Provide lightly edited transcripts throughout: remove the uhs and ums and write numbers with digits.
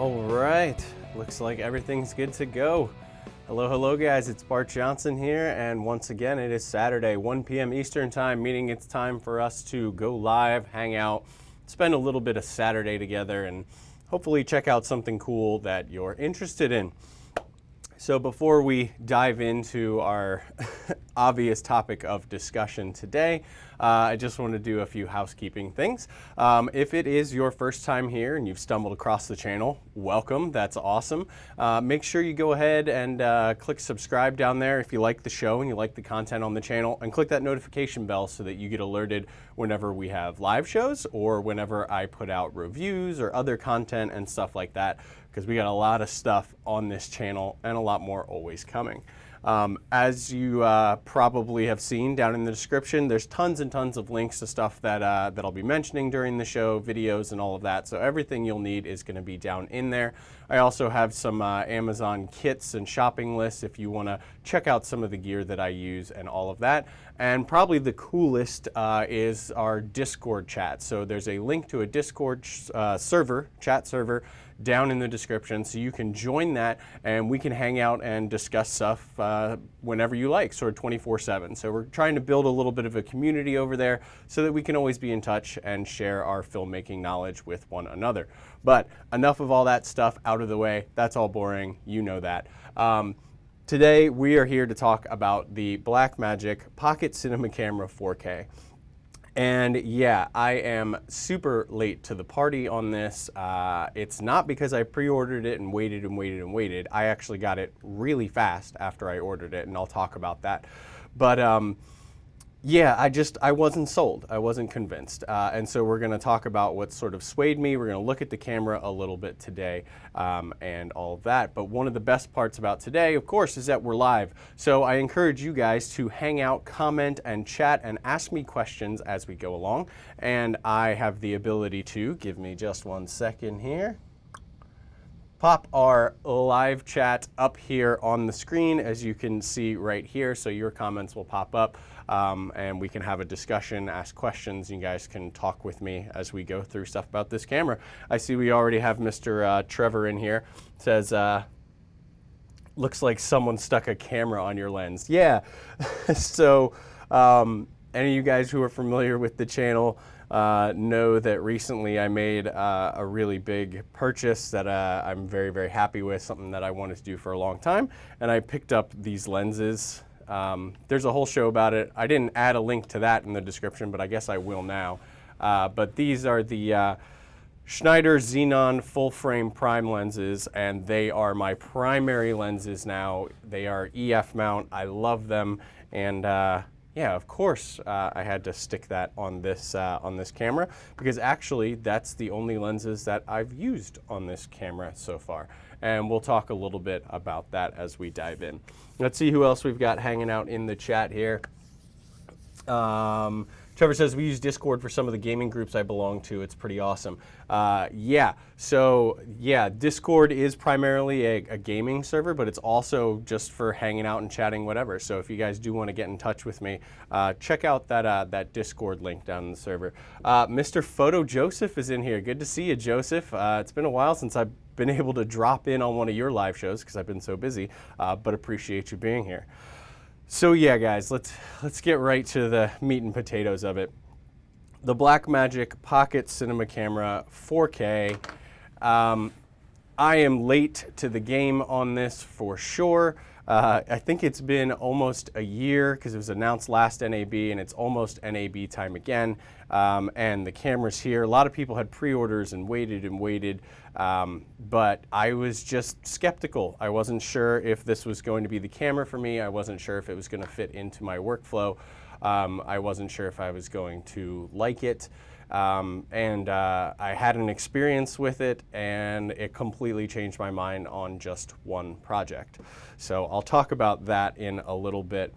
All right, looks like everything's good to go. Hello guys, it's Bart Johnson here, and once again it is Saturday, 1 p.m. Eastern time, meaning it's time for us to go live, hang out, spend a little bit of Saturday together, and hopefully check out something cool that you're interested in. So before we dive into our obvious topic of discussion today, I just want to do a few housekeeping things. If it is your first time here and you've stumbled across the channel, welcome, that's awesome. Make sure you go ahead and click subscribe down there if you like the show and you like the content on the channel, and click that notification bell so that you get alerted whenever we have live shows or whenever I put out reviews or other content and stuff like that, because we got a lot of stuff on this channel and a lot more always coming. As you probably have seen down in the description, there's tons and tons of links to stuff that I'll be mentioning during the show, videos and all of that. So everything you'll need is going to be down in there. I also have some Amazon kits and shopping lists if you want to check out some of the gear that I use and all of that. And probably the coolest is our Discord chat. So there's a link to a Discord chat server down in the description, so you can join that and we can hang out and discuss stuff whenever you like, sort of 24/7. So we're trying to build a little bit of a community over there so that we can always be in touch and share our filmmaking knowledge with one another. But enough of all that stuff out of the way. That's all boring, you know that. Today we are here to talk about the Blackmagic Pocket Cinema Camera 4K. And yeah, I am super late to the party on this. It's not because I pre-ordered it and waited and waited and waited. I actually got it really fast after I ordered it, and I'll talk about that. But yeah, I wasn't sold. I wasn't convinced. And so we're going to talk about what sort of swayed me. We're going to look at the camera a little bit today and all of that. But one of the best parts about today, of course, is that we're live. So I encourage you guys to hang out, comment, and chat and ask me questions as we go along. And I have the ability to, give me just 1 second here, pop our live chat up here on the screen, as you can see right here. So your comments will pop up and we can have a discussion, ask questions. You guys can talk with me as we go through stuff about this camera. I see we already have Mr. Trevor in here. It says, looks like someone stuck a camera on your lens. Yeah, so any of you guys who are familiar with the channel know that recently I made a really big purchase that I'm very, very happy with, something that I wanted to do for a long time, and I picked up these lenses. There's a whole show about it. I didn't add a link to that in the description, but I guess I will now. But these are the Schneider Xenon full frame prime lenses, and they are my primary lenses now. They are EF mount. I love them, and yeah, of course, I had to stick that on this camera, because actually that's the only lenses that I've used on this camera so far. And we'll talk a little bit about that as we dive in. Let's see who else we've got hanging out in the chat here. Trevor says, we use Discord for some of the gaming groups I belong to. It's pretty awesome. Yeah, so yeah, Discord is primarily a gaming server, but it's also just for hanging out and chatting, whatever. So if you guys do want to get in touch with me, check out that Discord link down in the server. Mr. Photo Joseph is in here. Good to see you, Joseph. It's been a while since I've been able to drop in on one of your live shows because I've been so busy, but appreciate you being here. So yeah, guys, let's get right to the meat and potatoes of it. The Blackmagic Pocket Cinema Camera 4K. I am late to the game on this for sure. I think it's been almost a year because it was announced last NAB, and it's almost NAB time again. And the camera's here. A lot of people had pre-orders and waited, but I was just skeptical. I wasn't sure if this was going to be the camera for me. I wasn't sure if it was going to fit into my workflow. I wasn't sure if I was going to like it. I had an experience with it, and it completely changed my mind on just one project. So I'll talk about that in a little bit.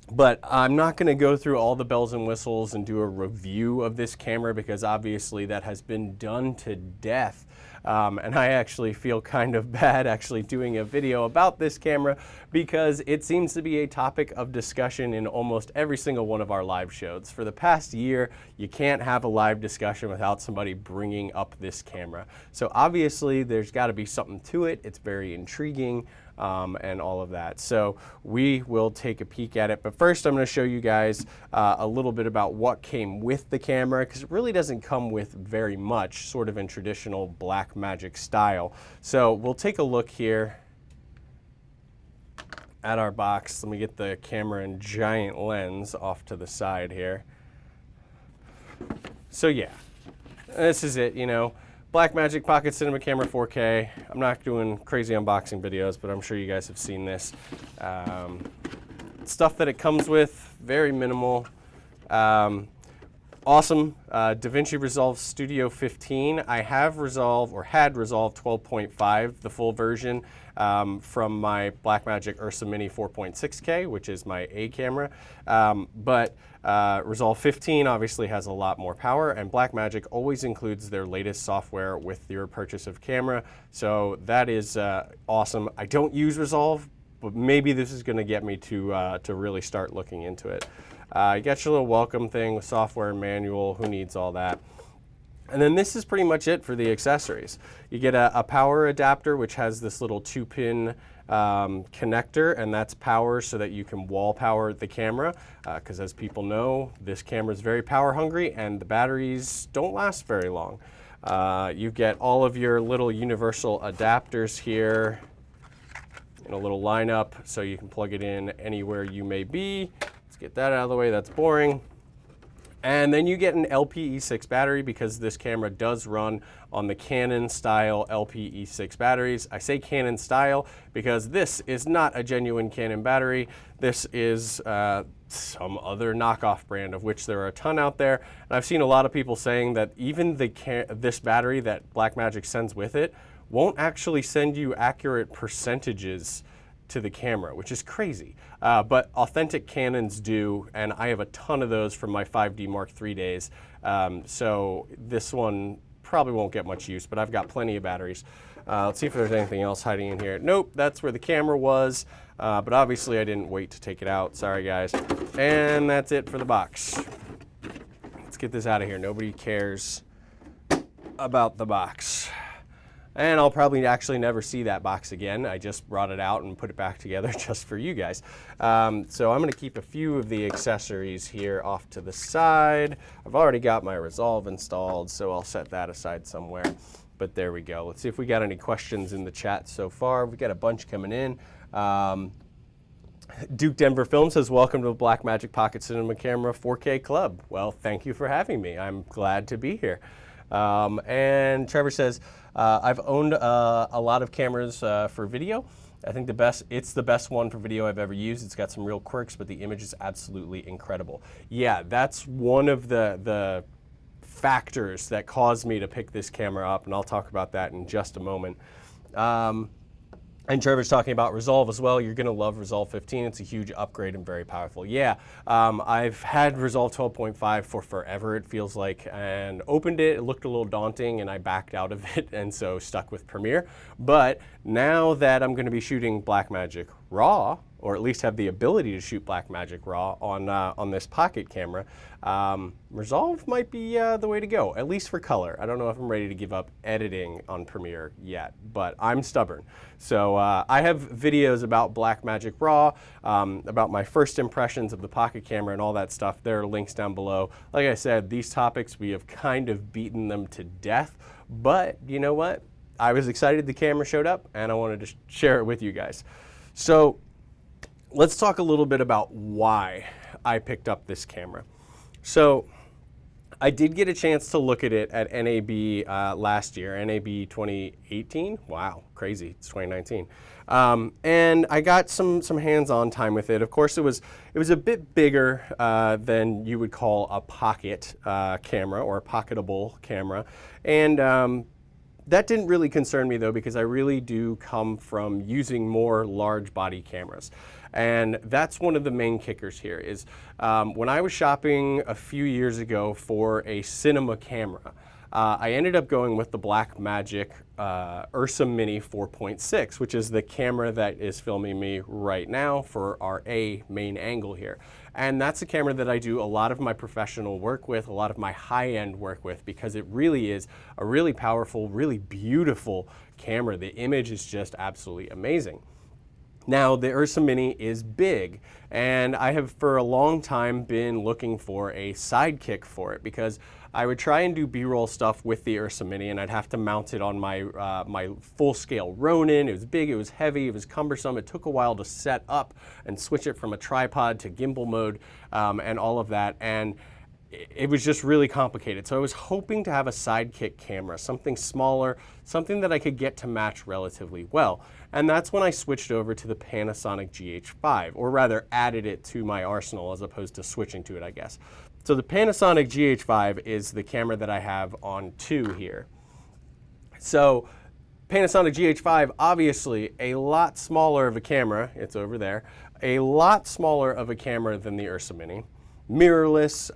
But I'm not going to go through all the bells and whistles and do a review of this camera because obviously that has been done to death. And I actually feel kind of bad actually doing a video about this camera because it seems to be a topic of discussion in almost every single one of our live shows. For the past year, you can't have a live discussion without somebody bringing up this camera. So obviously there's got to be something to it. It's very intriguing. And all of that. So we will take a peek at it. But first I'm going to show you guys a little bit about what came with the camera, because it really doesn't come with very much, sort of in traditional Blackmagic style. So we'll take a look here at our box. Let me get the camera and giant lens off to the side here. So yeah, this is it, you know. Blackmagic Pocket Cinema Camera 4K. I'm not doing crazy unboxing videos, but I'm sure you guys have seen this. Stuff that it comes with, very minimal. Awesome. DaVinci Resolve Studio 15. I have Resolve, or had Resolve 12.5, the full version, from my Blackmagic Ursa Mini 4.6K, which is my A camera. But Resolve 15 obviously has a lot more power, and Blackmagic always includes their latest software with your purchase of camera. So that is awesome. I don't use Resolve, but maybe this is going to get me to really start looking into it. You got your little welcome thing with software and manual. Who needs all that? And then this is pretty much it for the accessories. You get a power adapter, which has this little 2-pin connector, and that's power so that you can wall power the camera, because as people know, this camera is very power hungry and the batteries don't last very long. You get all of your little universal adapters here in a little lineup, so you can plug it in anywhere you may be. Let's get that out of the way, that's boring. And then you get an LPE6 battery, because this camera does run on the Canon style LPE6 batteries. I say Canon style because this is not a genuine Canon battery. This is some other knockoff brand, of which there are a ton out there. And I've seen a lot of people saying that even this battery that Blackmagic sends with it won't actually send you accurate percentages to the camera, which is crazy. But authentic Canons do, and I have a ton of those from my 5D Mark III days. So this one probably won't get much use, but I've got plenty of batteries. Let's see if there's anything else hiding in here. Nope, that's where the camera was, but obviously I didn't wait to take it out. Sorry guys. And that's it for the box. Let's get this out of here. Nobody cares about the box. And I'll probably actually never see that box again. I just brought it out and put it back together just for you guys. So I'm going to keep a few of the accessories here off to the side. I've already got my Resolve installed, so I'll set that aside somewhere. But there we go. Let's see if we got any questions in the chat so far. We've got a bunch coming in. Duke Denver Film says, welcome to the Blackmagic Pocket Cinema Camera 4K Club. Well, thank you for having me. I'm glad to be here. And Trevor says, I've owned a lot of cameras for video. I think it's the best one for video I've ever used. It's got some real quirks, but the image is absolutely incredible. Yeah, that's one of the factors that caused me to pick this camera up, and I'll talk about that in just a moment. And Trevor's talking about Resolve as well. You're going to love Resolve 15. It's a huge upgrade and very powerful. Yeah, I've had Resolve 12.5 for forever, it feels like, and opened it. It looked a little daunting, and I backed out of it, and so stuck with Premiere. But now that I'm going to be shooting Blackmagic RAW, or at least have the ability to shoot Blackmagic RAW on this pocket camera, Resolve might be the way to go, at least for color. I don't know if I'm ready to give up editing on Premiere yet, but I'm stubborn. So I have videos about Blackmagic RAW, about my first impressions of the pocket camera and all that stuff. There are links down below. Like I said, these topics, we have kind of beaten them to death, but you know what? I was excited the camera showed up, and I wanted to share it with you guys. So let's talk a little bit about why I picked up this camera. So I did get a chance to look at it at NAB last year, NAB 2018. Wow, crazy, it's 2019. And I got some hands-on time with it. Of course, it was a bit bigger than you would call a pocket camera or a pocketable camera. And That didn't really concern me though, because I really do come from using more large body cameras. And that's one of the main kickers here is when I was shopping a few years ago for a cinema camera, I ended up going with the Blackmagic Ursa Mini 4.6, which is the camera that is filming me right now for our A main angle here. And that's a camera that I do a lot of my professional work with, a lot of my high-end work with, because it really is a really powerful, really beautiful camera. The image is just absolutely amazing. Now, the Ursa Mini is big, and I have for a long time been looking for a sidekick for it, because I would try and do B-roll stuff with the Ursa Mini, and I'd have to mount it on my, my full-scale Ronin. It was big, it was heavy, it was cumbersome. It took a while to set up and switch it from a tripod to gimbal mode and all of that. And it was just really complicated. So I was hoping to have a sidekick camera, something smaller, something that I could get to match relatively well. And that's when I switched over to the Panasonic GH5, or rather added it to my arsenal as opposed to switching to it, I guess. So the Panasonic GH5 is the camera that I have on 2 here. So Panasonic GH5, obviously a lot smaller of a camera, it's over there, a lot smaller of a camera than the Ursa Mini. Mirrorless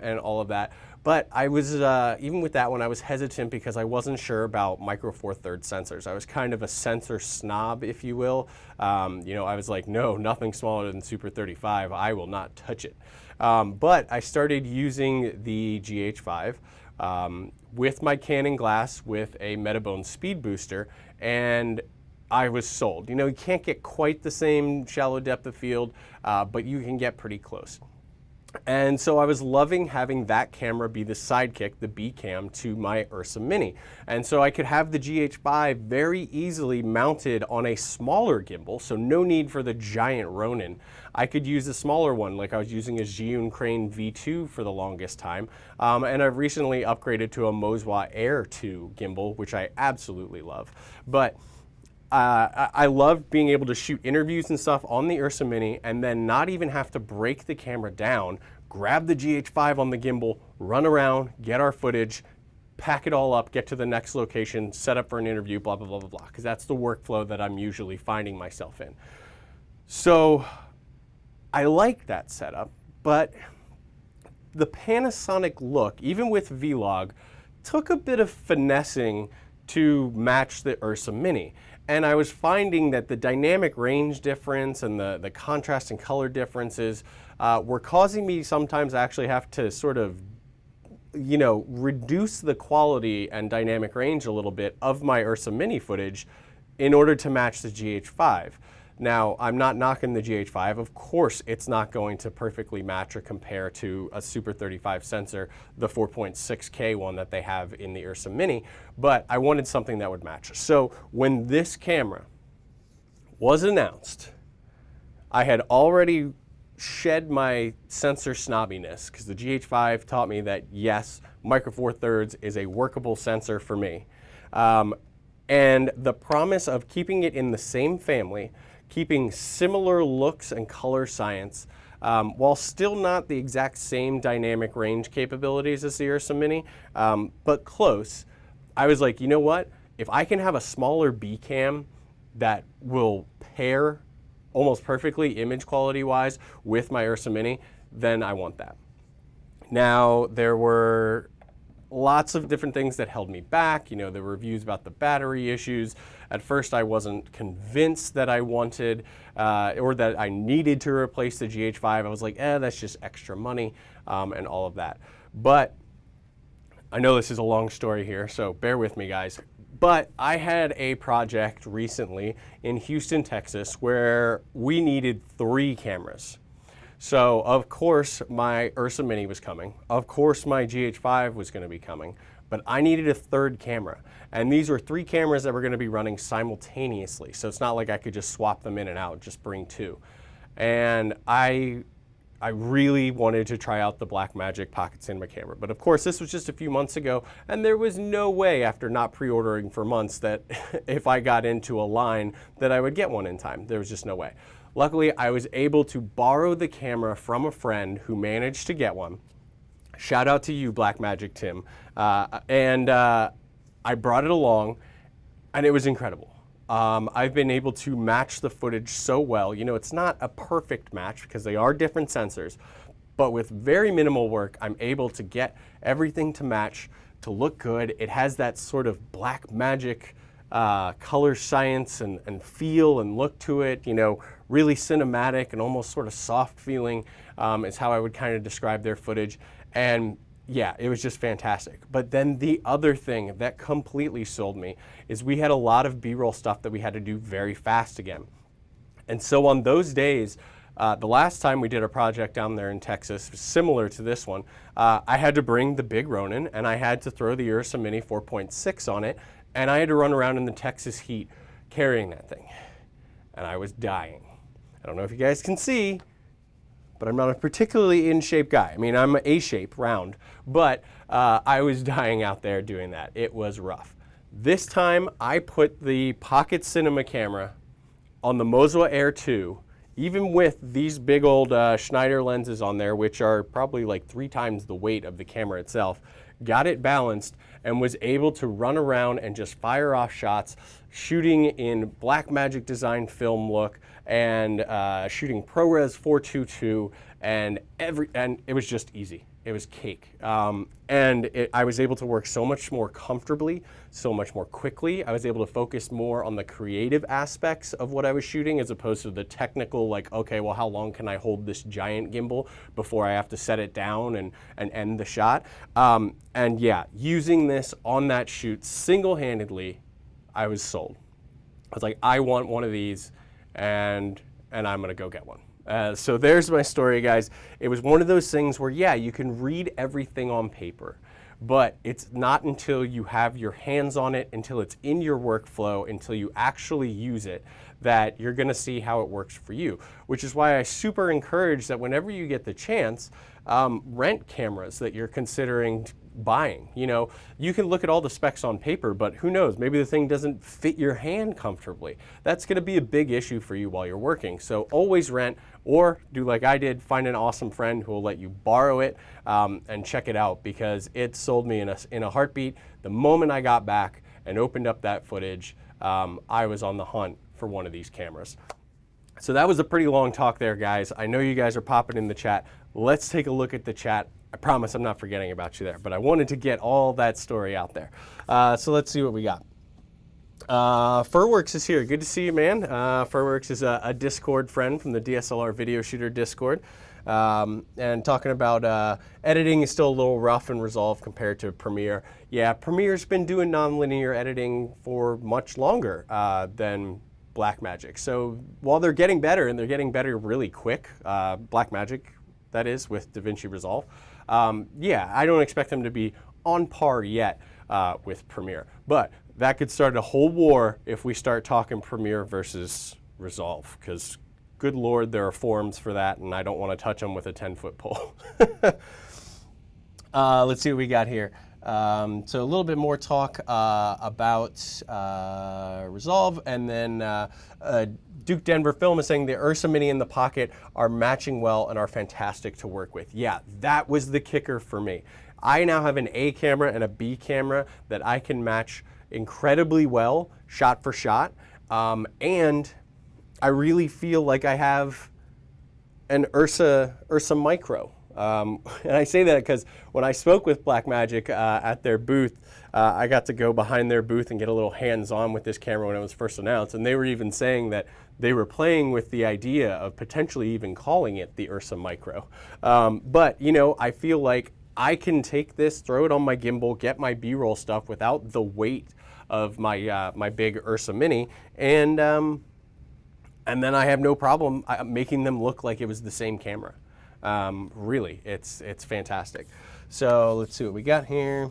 and all of that. But I was, even with that one, I was hesitant because I wasn't sure about micro four thirds sensors. I was kind of a sensor snob, if you will. You know, I was like, no, nothing smaller than Super 35. I will not touch it. But I started using the GH5 with my Canon glass with a MetaBones speed booster, and I was sold. You know, you can't get quite the same shallow depth of field, but you can get pretty close. And so I was loving having that camera be the sidekick, the B cam, to my Ursa Mini. And so I could have the GH5 very easily mounted on a smaller gimbal, so no need for the giant Ronin. I could use a smaller one, like I was using a Zhiyun Crane V2 for the longest time. And I've recently upgraded to a Moswa Air 2 gimbal, which I absolutely love. But I love being able to shoot interviews and stuff on the Ursa Mini and then not even have to break the camera down, grab the GH5 on the gimbal, run around, get our footage, pack it all up, get to the next location, set up for an interview, blah, blah, blah, blah, blah, because that's the workflow that I'm usually finding myself in. So I like that setup, but the Panasonic look, even with Vlog, took a bit of finessing to match the Ursa Mini. And I was finding that the dynamic range difference and the contrast and color differences were causing me sometimes actually have to sort of, you know, reduce the quality and dynamic range a little bit of my Ursa Mini footage in order to match the GH5. Now, I'm not knocking the GH5. Of course, it's not going to perfectly match or compare to a Super 35 sensor, the 4.6K one that they have in the Ursa Mini, but I wanted something that would match. So when this camera was announced, I had already shed my sensor snobbiness because the GH5 taught me that, yes, micro four thirds is a workable sensor for me. And the promise of keeping it in the same family, keeping similar looks and color science, while still not the exact same dynamic range capabilities as the Ursa Mini, but close. I was like, you know what? If I can have a smaller B cam that will pair almost perfectly image quality wise with my Ursa Mini, then I want that. Now, there were lots of different things that held me back. You know, the reviews about the battery issues. At first, I wasn't convinced that I wanted or that I needed to replace the GH5. I was like, that's just extra money and all of that. But I know this is a long story here, so bear with me, guys. But I had a project recently in Houston, Texas, where we needed 3 cameras. So, of course, my Ursa Mini was coming. Of course, my GH5 was going to be coming. But I needed a 3rd camera. And these were 3 cameras that were going to be running simultaneously. So it's not like I could just swap them in and out, just bring 2. And I really wanted to try out the Blackmagic Pocket Cinema Camera. But of course, this was just a few months ago, and there was no way, after not pre-ordering for months, that if I got into a line that I would get one in time. There was just no way. Luckily, I was able to borrow the camera from a friend who managed to get one. Shout out to you, Blackmagic Tim. I I brought it along, and it was incredible. I've been able to match the footage so well. You know, it's not a perfect match because they are different sensors, but with very minimal work, I'm able to get everything to match, to look good. It has that sort of Blackmagic color science and feel and look to it, you know, really cinematic and almost sort of soft feeling is how I would kind of describe their footage. And yeah, it was just fantastic. But then the other thing that completely sold me is we had a lot of B-roll stuff that we had to do very fast again. And so on those days, the last time we did a project down there in Texas, similar to this one, I had to bring the big Ronin and I had to throw the Ursa Mini 4.6 on it, and I had to run around in the Texas heat carrying that thing. And I was dying. I don't know if you guys can see, but I'm not a particularly in shape guy. I mean, I'm A-shape, round, but I was dying out there doing that. It was rough. This time I put the Pocket Cinema Camera on the Moswa Air 2, even with these big old Schneider lenses on there, which are probably like 3 times the weight of the camera itself, got it balanced and was able to run around and just fire off shots, shooting in Blackmagic design film look and shooting ProRes 422, and it was just easy. It was cake. I was able to work so much more comfortably, so much more quickly. I was able to focus more on the creative aspects of what I was shooting as opposed to the technical, like, okay, well, how long can I hold this giant gimbal before I have to set it down and end the shot? And yeah, using this on that shoot single-handedly, I was sold. I was like, I want one of these, and I'm gonna go get one. So there's my story, guys. It was one of those things where, yeah, you can read everything on paper, but it's not until you have your hands on it, until it's in your workflow, until you actually use it, that you're gonna see how it works for you. Which is why I super encourage that whenever you get the chance, rent cameras that you're considering buying. You know, you can look at all the specs on paper, but who knows, maybe the thing doesn't fit your hand comfortably. That's gonna be a big issue for you while you're working. So always rent, or do like I did, find an awesome friend who will let you borrow it and check it out, because it sold me in a heartbeat. The moment I got back and opened up that footage, I was on the hunt for one of these cameras. So that was a pretty long talk there, guys. I know you guys are popping in the chat. Let's take a look at the chat. I promise I'm not forgetting about you there, but I wanted to get all that story out there. So let's see what we got. Furworks is here. Good to see you, man. Furworks is a Discord friend from the DSLR Video Shooter Discord. And talking about editing is still a little rough in Resolve compared to Premiere. Yeah, Premiere's been doing nonlinear editing for much longer than Blackmagic. So while they're getting better, and they're getting better really quick, Blackmagic, that is, with DaVinci Resolve, yeah, I don't expect them to be on par yet with Premiere. But that could start a whole war if we start talking Premiere versus Resolve, because good Lord, there are forums for that, and I don't want to touch them with a 10-foot pole. Let's see what we got here. So a little bit more talk about Resolve, and then Duke Denver Film is saying the Ursa Mini and the Pocket are matching well and are fantastic to work with. Yeah, that was the kicker for me. I now have an A camera and a B camera that I can match incredibly well, shot for shot, and I really feel like I have an Ursa Micro. And I say that because when I spoke with Blackmagic at their booth, I got to go behind their booth and get a little hands-on with this camera when it was first announced, and they were even saying that they were playing with the idea of potentially even calling it the Ursa Micro. But, you know, I feel like I can take this, throw it on my gimbal, get my B-roll stuff without the weight of my, my big Ursa Mini, and then I have no problem making them look like it was the same camera. Really, it's fantastic. So let's see what we got here.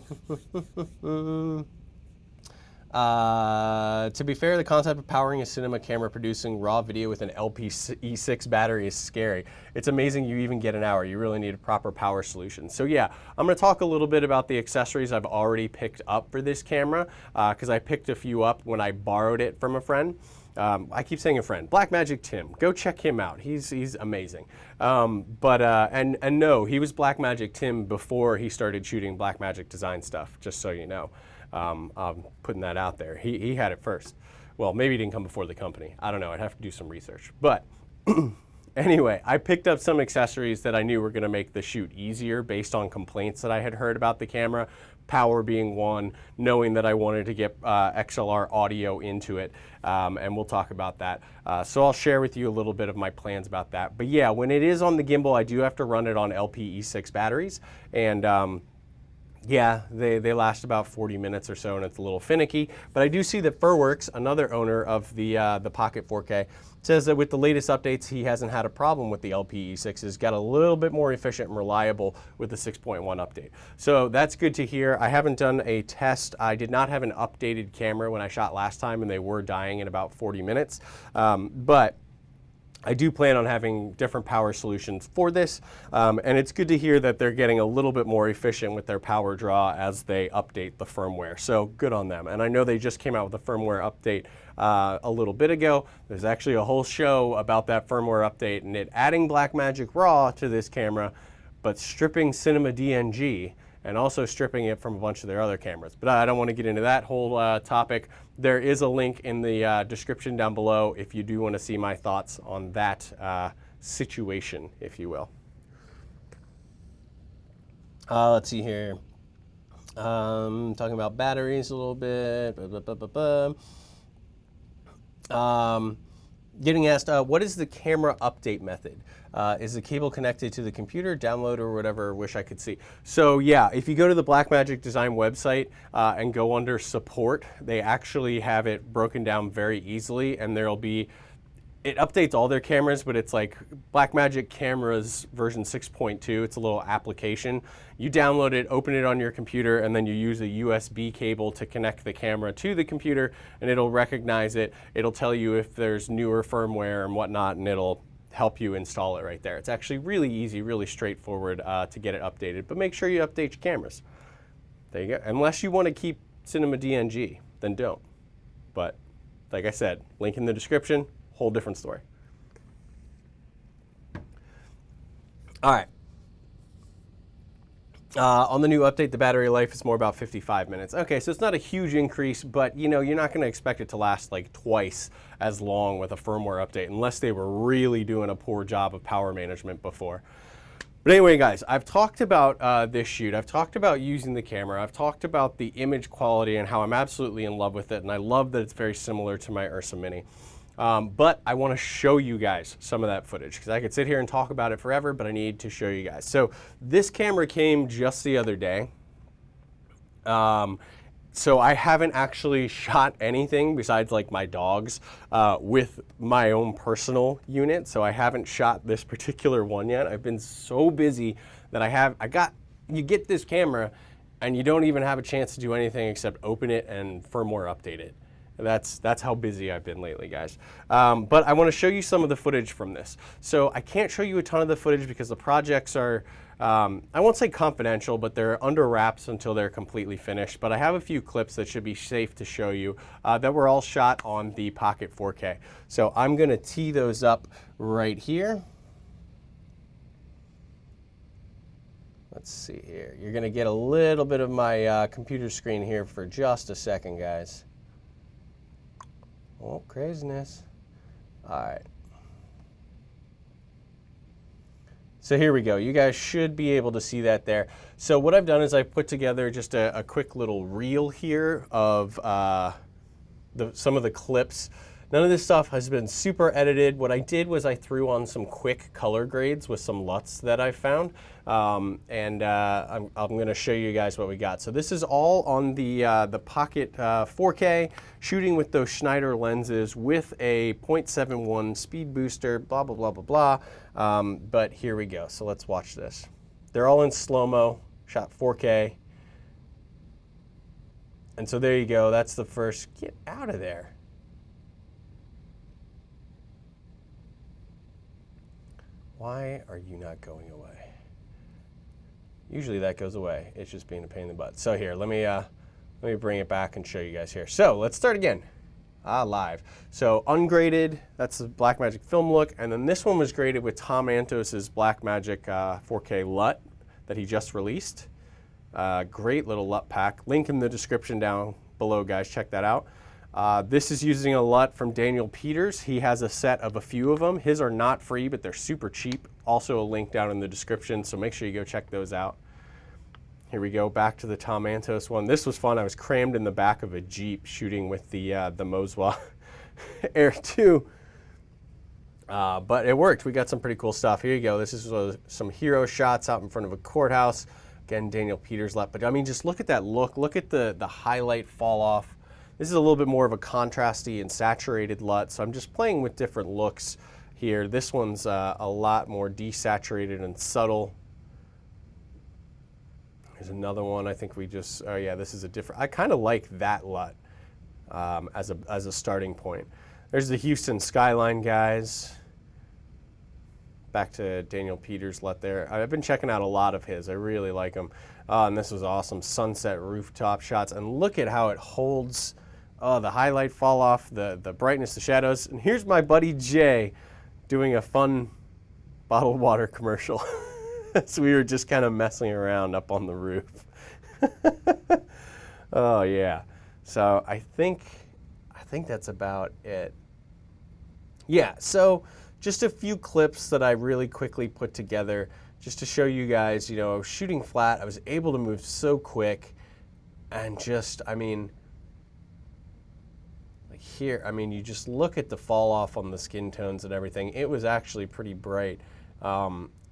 To be fair, the concept of powering a cinema camera producing raw video with an LPE6 battery is scary. It's amazing you even get an hour. You really need a proper power solution. So yeah, I'm going to talk a little bit about the accessories I've already picked up for this camera, because I picked a few up when I borrowed it from a friend. I keep saying a friend, Blackmagic Tim. Go check him out. He's amazing. And no, he was Blackmagic Tim before he started shooting Blackmagic design stuff, just so you know. I'm putting that out there. He had it first. Well, maybe it didn't come before the company. I don't know. I'd have to do some research. But anyway, I picked up some accessories that I knew were going to make the shoot easier based on complaints that I had heard about the camera. Power being one, knowing that I wanted to get XLR audio into it, and we'll talk about that. So I'll share with you a little bit of my plans about that. But yeah, when it is on the gimbal, I do have to run it on LPE6 batteries, and yeah, they last about 40 minutes or so, and it's a little finicky. But I do see that Firmware, another owner of the Pocket 4K, says that with the latest updates, he hasn't had a problem with the LPE6s. Got a little bit more efficient and reliable with the 6.1 update. So that's good to hear. I haven't done a test. I did not have an updated camera when I shot last time, and they were dying in about 40 minutes. But I do plan on having different power solutions for this, and it's good to hear that they're getting a little bit more efficient with their power draw as they update the firmware. So good on them. And I know they just came out with a firmware update a little bit ago. There's actually a whole show about that firmware update and it adding Blackmagic RAW to this camera, but stripping Cinema DNG and also stripping it from a bunch of their other cameras. But I don't want to get into that whole topic. There is a link in the description down below if you do want to see my thoughts on that situation, if you will. Let's see here. Talking about batteries a little bit. Getting asked, what is the camera update method? Is the cable connected to the computer, download, or whatever? Wish I could see. So yeah, if you go to the Blackmagic Design website and go under support, they actually have it broken down very easily, and there'll be, it updates all their cameras, but it's like Blackmagic Cameras version 6.2. It's a little application. You download it, open it on your computer, and then you use a USB cable to connect the camera to the computer, and it'll recognize it. It'll tell you if there's newer firmware and whatnot, and it'll help you install it right there. It's actually really easy, really straightforward to get it updated, but make sure you update your cameras. There you go. Unless you want to keep Cinema DNG, then don't. But like I said, link in the description. Whole different story. All right. On the new update, the battery life is more about 55 minutes. Okay, so it's not a huge increase, but you know, you're not going to expect it to last like twice as long with a firmware update unless they were really doing a poor job of power management before. But anyway, guys, I've talked about this shoot. I've talked about using the camera. I've talked about the image quality and how I'm absolutely in love with it, and I love that it's very similar to my Ursa Mini. But I want to show you guys some of that footage because I could sit here and talk about it forever, but I need to show you guys. So this camera came just the other day. So I haven't actually shot anything besides like my dogs with my own personal unit. So I haven't shot this particular one yet. I've been so busy that you get this camera and you don't even have a chance to do anything except open it and firmware update it. That's how busy I've been lately, guys. But I want to show you some of the footage from this. So I can't show you a ton of the footage because the projects are, I won't say confidential, but they're under wraps until they're completely finished. But I have a few clips that should be safe to show you that were all shot on the Pocket 4K. So I'm going to tee those up right here. Let's see here. You're going to get a little bit of my computer screen here for just a second, guys. Oh, craziness. All right. So here we go. You guys should be able to see that there. So what I've done is I've put together just a quick little reel here of some of the clips. None of this stuff has been super edited. What I did was I threw on some quick color grades with some LUTs that I found. I'm going to show you guys what we got. So this is all on the Pocket 4K, shooting with those Schneider lenses with a 0.71 speed booster, blah, blah, blah, blah, blah. But here we go. So let's watch this. They're all in slow-mo, shot 4K. And so there you go. That's the first. Get out of there. Why are you not going away? Usually that goes away. It's just being a pain in the butt. So here, let me bring it back and show you guys here. So let's start again. Live. So ungraded, that's the Blackmagic film look, and then this one was graded with Tom Antos's Blackmagic 4K LUT that he just released. Great little LUT pack. Link in the description down below, guys. Check that out. This is using a LUT from Daniel Peters. He has a set of a few of them. His are not free, but they're super cheap. Also a link down in the description, so make sure you go check those out. Here we go, back to the Tom Antos one. This was fun. I was crammed in the back of a Jeep shooting with the Moswa Air 2. But it worked. We got some pretty cool stuff. Here you go. This is some hero shots out in front of a courthouse. Again, Daniel Peters LUT. But I mean, just look at that look. Look at the highlight fall off. This is a little bit more of a contrasty and saturated LUT. So I'm just playing with different looks here. This one's a lot more desaturated and subtle. There's another one. I think we just, oh yeah, this is a different, I kind of like that LUT as a starting point. There's the Houston skyline, guys. Back to Daniel Peters LUT there. I've been checking out a lot of his. I really like him. And this was awesome. Sunset rooftop shots. And look at how it holds the highlight fall off, the brightness, the shadows. And here's my buddy Jay doing a fun bottled water commercial. So we were just kind of messing around up on the roof. Oh yeah. So I think that's about it. Yeah, so just a few clips that I really quickly put together just to show you guys, you know, I was shooting flat, I was able to move so quick, and just, I mean, like here, I mean, you just look at the fall off on the skin tones and everything. It was actually pretty bright.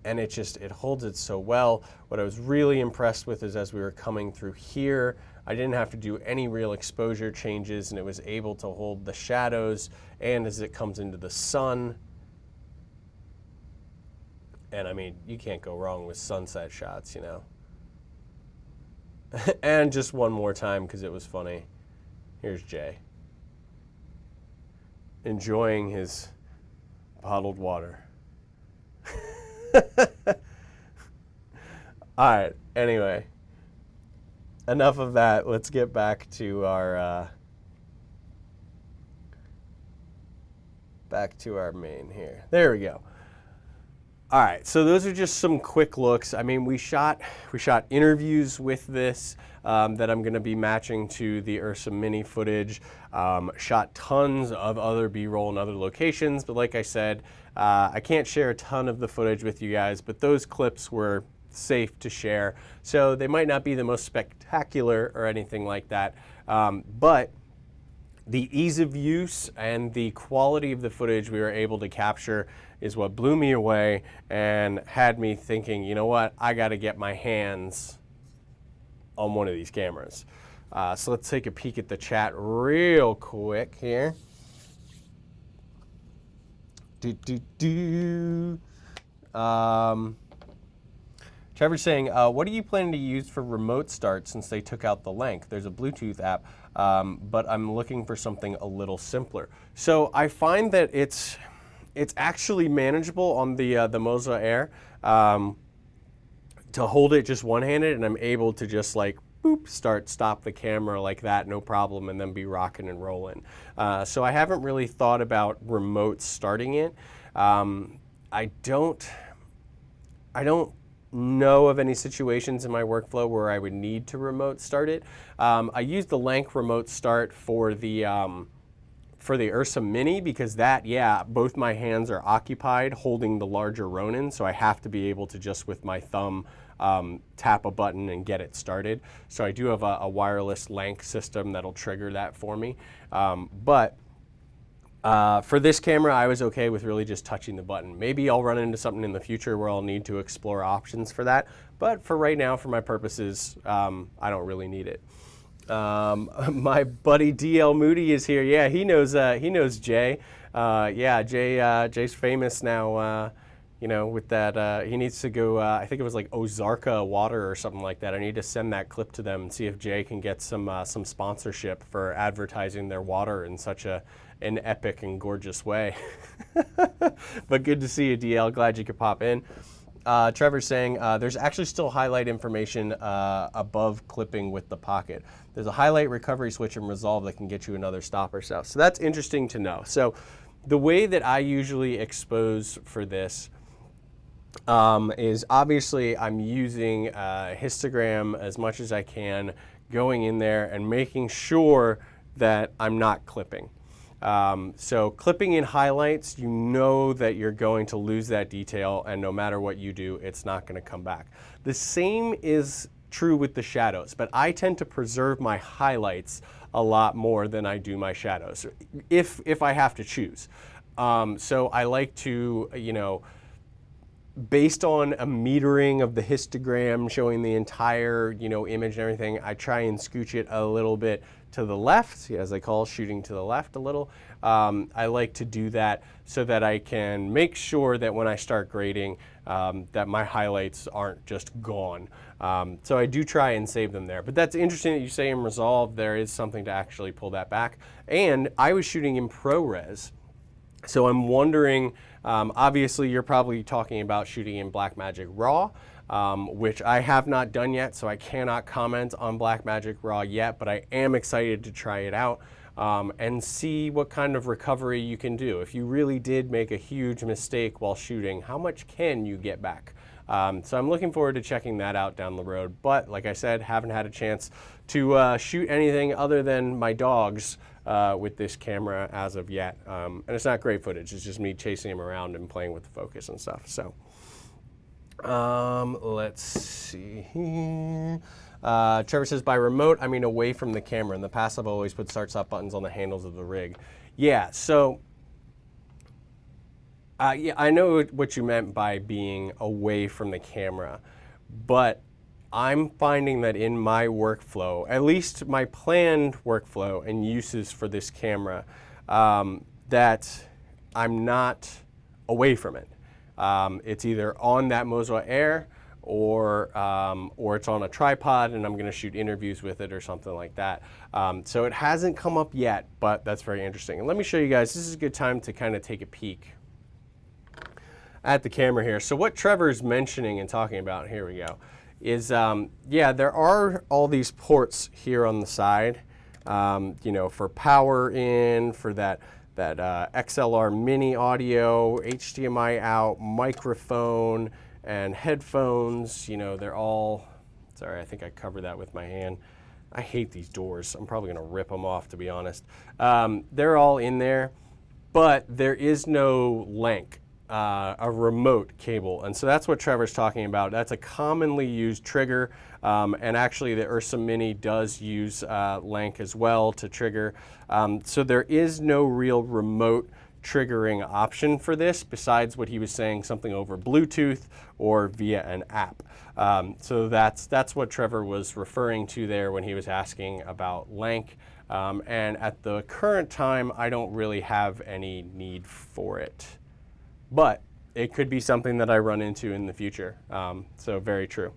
And it holds it so well. What I was really impressed with is as we were coming through here, I didn't have to do any real exposure changes, and it was able to hold the shadows, and as it comes into the sun. And I mean, you can't go wrong with sunset shots, you know. And just one more time, because it was funny. Here's Jay, enjoying his bottled water. All right, anyway, enough of that. Let's get back to our main here. There we go. All right, so those are just some quick looks. I mean, we shot interviews with this that I'm going to be matching to the Ursa Mini footage. Shot tons of other B-roll in other locations, but like I said, I can't share a ton of the footage with you guys, but those clips were safe to share. So they might not be the most spectacular or anything like that, but the ease of use and the quality of the footage we were able to capture is what blew me away and had me thinking, you know what, I got to get my hands on one of these cameras. So let's take a peek at the chat real quick here. Trevor's saying, what are you planning to use for remote start since they took out the length? There's a Bluetooth app, but I'm looking for something a little simpler. So I find that it's actually manageable on the Moswa Air to hold it just one-handed, and I'm able to just like boop, stop the camera like that, no problem, and then be rocking and rolling. So I haven't really thought about remote starting it. I don't know of any situations in my workflow where I would need to remote start it. I use the Lank remote start for the Ursa Mini because that, yeah, both my hands are occupied holding the larger Ronin, so I have to be able to just with my thumb tap a button and get it started. So I do have a wireless Lank system that'll trigger that for me. But for this camera, I was okay with really just touching the button. Maybe I'll run into something in the future where I'll need to explore options for that. But for right now, for my purposes, I don't really need it. My buddy DL Moody is here. Yeah, he knows Jay. Yeah, Jay's famous now. You know, with that, he needs to go. I think it was like Ozarka Water or something like that. I need to send that clip to them and see if Jay can get some sponsorship for advertising their water in such an epic and gorgeous way. But good to see you, DL. Glad you could pop in. Trevor's saying there's actually still highlight information above clipping with the Pocket. There's a highlight, recovery switch, and resolve that can get you another stop or so. So that's interesting to know. So the way that I usually expose for this is obviously I'm using histogram as much as I can, going in there and making sure that I'm not clipping. So clipping in highlights, you know that you're going to lose that detail, and no matter what you do, it's not going to come back. The same is true with the shadows, but I tend to preserve my highlights a lot more than I do my shadows, if I have to choose. So I like to, you know, based on a metering of the histogram showing the entire, you know, image and everything, I try and scooch it a little bit to the left, as I call shooting to the left a little. I like to do that so that I can make sure that when I start grading, that my highlights aren't just gone. So I do try and save them there. But that's interesting that you say in Resolve there is something to actually pull that back. And I was shooting in ProRes. So I'm wondering, obviously you're probably talking about shooting in Blackmagic RAW, which I have not done yet, so I cannot comment on Blackmagic RAW yet, but I am excited to try it out and see what kind of recovery you can do. If you really did make a huge mistake while shooting, how much can you get back? So I'm looking forward to checking that out down the road, but like I said, haven't had a chance to shoot anything other than my dogs with this camera as of yet. And it's not great footage, it's just me chasing him around and playing with the focus and stuff. So let's see here. Trevor says, by remote, I mean away from the camera. In the past, I've always put start-stop buttons on the handles of the rig. Yeah, so yeah, I know what you meant by being away from the camera, but I'm finding that in my workflow, at least my planned workflow and uses for this camera, that I'm not away from it. It's either on that Moswa Air or it's on a tripod and I'm going to shoot interviews with it or something like that. So it hasn't come up yet, but that's very interesting. And let me show you guys, this is a good time to kind of take a peek at the camera here. So what Trevor's mentioning and talking about, here we go, is yeah, there are all these ports here on the side, you know, for power in, for that XLR mini audio, HDMI out, microphone, and headphones. You know, they're all, sorry, I think I covered that with my hand. I hate these doors. I'm probably gonna rip them off, to be honest. They're all in there, but there is no link. A remote cable, and so that's what Trevor's talking about. That's a commonly used trigger, and actually the Ursa Mini does use LANC as well to trigger. So there is no real remote triggering option for this besides what he was saying, something over Bluetooth or via an app. So that's what Trevor was referring to there when he was asking about LANC. And at the current time, I don't really have any need for it. But it could be something that I run into in the future. So very true.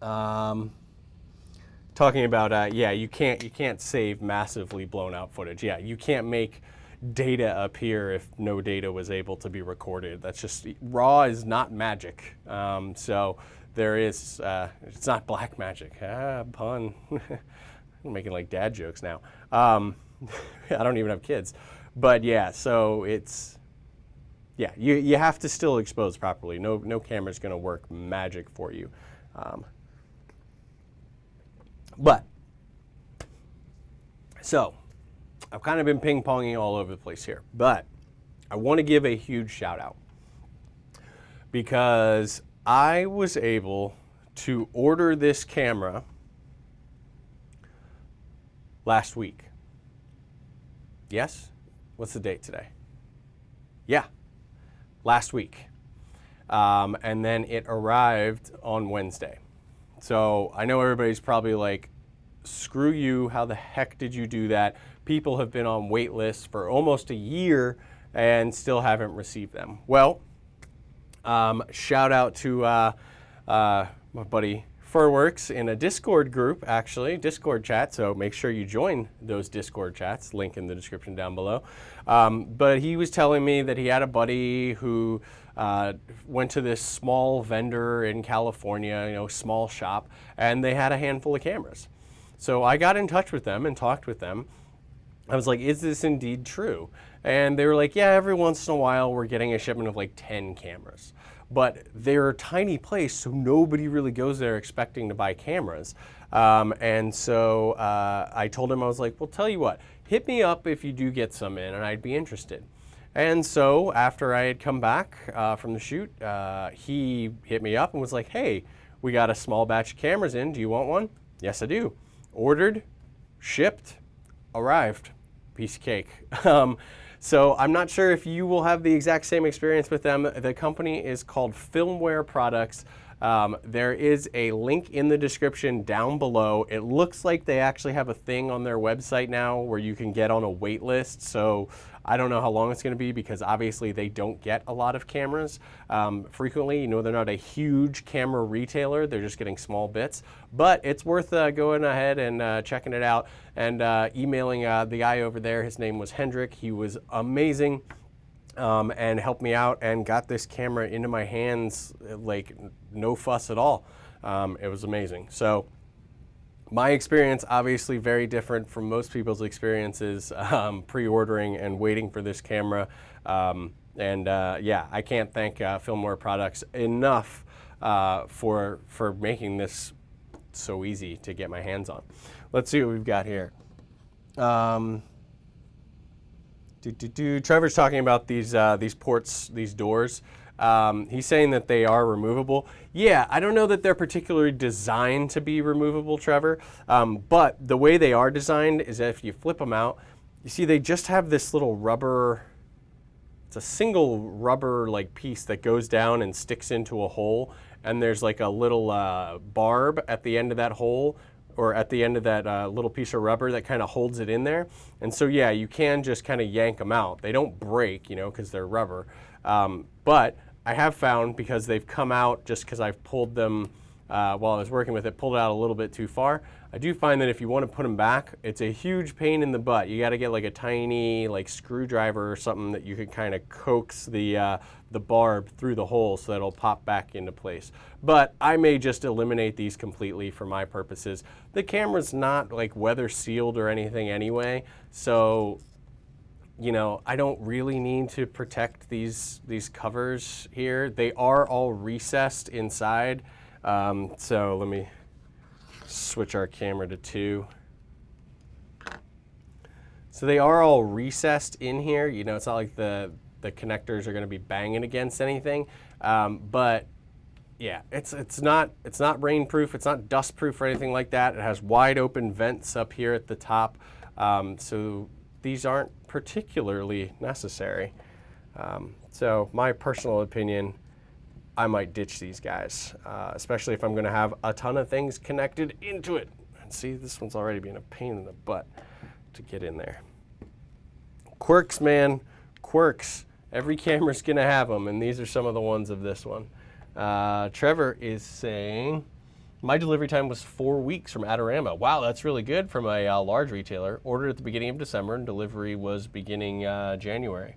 Talking about yeah, you can't save massively blown out footage. Yeah, you can't make data appear if no data was able to be recorded. That's just, RAW is not magic. So there is, it's not black magic. Pun. I'm making like dad jokes now. I don't even have kids. But yeah, so it's, yeah, you have to still expose properly. No camera's going to work magic for you. But, so, I've kind of been ping-ponging all over the place here, but I want to give a huge shout out because I was able to order this camera last week. Yes? What's the date today? Yeah. Last week, and then it arrived on Wednesday. So I know everybody's probably like, screw you, how the heck did you do that? People have been on wait lists for almost a year and still haven't received them. Well, shout out to my buddy Furworks in a Discord group, actually, Discord chat, so make sure you join those Discord chats, link in the description down below. But he was telling me that he had a buddy who went to this small vendor in California, you know, small shop, and they had a handful of cameras. So I got in touch with them and talked with them, I was like, is this indeed true? And they were like, yeah, every once in a while we're getting a shipment of like 10 cameras. But they're a tiny place, so nobody really goes there expecting to buy cameras. And so I told him, I was like, well, tell you what, hit me up if you do get some in, and I'd be interested. And so after I had come back from the shoot, he hit me up and was like, hey, we got a small batch of cameras in. Do you want one? Yes, I do. Ordered, shipped, arrived. Piece of cake. So I'm not sure if you will have the exact same experience with them. The company is called Firmware Products. There is a link in the description down below. It looks like they actually have a thing on their website now where you can get on a wait list. So I don't know how long it's going to be because obviously they don't get a lot of cameras frequently. You know, they're not a huge camera retailer. They're just getting small bits. But it's worth going ahead and checking it out and emailing the guy over there. His name was Hendrik. He was amazing. And helped me out and got this camera into my hands like no fuss at all. It was amazing. So my experience obviously very different from most people's experiences pre-ordering and waiting for this camera. Yeah, I can't thank Firmware Products enough for making this so easy to get my hands on. Let's see what we've got here. Trevor's talking about these ports, these doors. He's saying that they are removable. Yeah, I don't know that they're particularly designed to be removable, Trevor. But the way they are designed is that if you flip them out, you see they just have this little rubber. It's a single rubber like piece that goes down and sticks into a hole, and there's like a little barb at the end of that hole, or at the end of that little piece of rubber that kind of holds it in there. And so yeah, you can just kind of yank them out. They don't break, you know, because they're rubber. But I have found, because they've come out just because I've pulled them while I was working with it, pulled it out a little bit too far. I do find that if you want to put them back, it's a huge pain in the butt. You got to get like a tiny like screwdriver or something that you can kind of coax the barb through the hole so that it'll pop back into place. But I may just eliminate these completely for my purposes. The camera's not like weather sealed or anything anyway, so you know, I don't really need to protect these covers here. They are all recessed inside. So let me switch our camera to 2. So they are all recessed in here. You know, it's not like the connectors are going to be banging against anything. But yeah, it's not rainproof. It's not dustproof or anything like that. It has wide open vents up here at the top. So these aren't particularly necessary. So my personal opinion, I might ditch these guys, especially if I'm going to have a ton of things connected into it. And see, this one's already being a pain in the butt to get in there. Quirks, man, quirks. Every camera's going to have them, and these are some of the ones of this one. Trevor is saying, my delivery time was 4 weeks from Adorama. Wow, that's really good from a large retailer. Ordered at the beginning of December, and delivery was beginning January.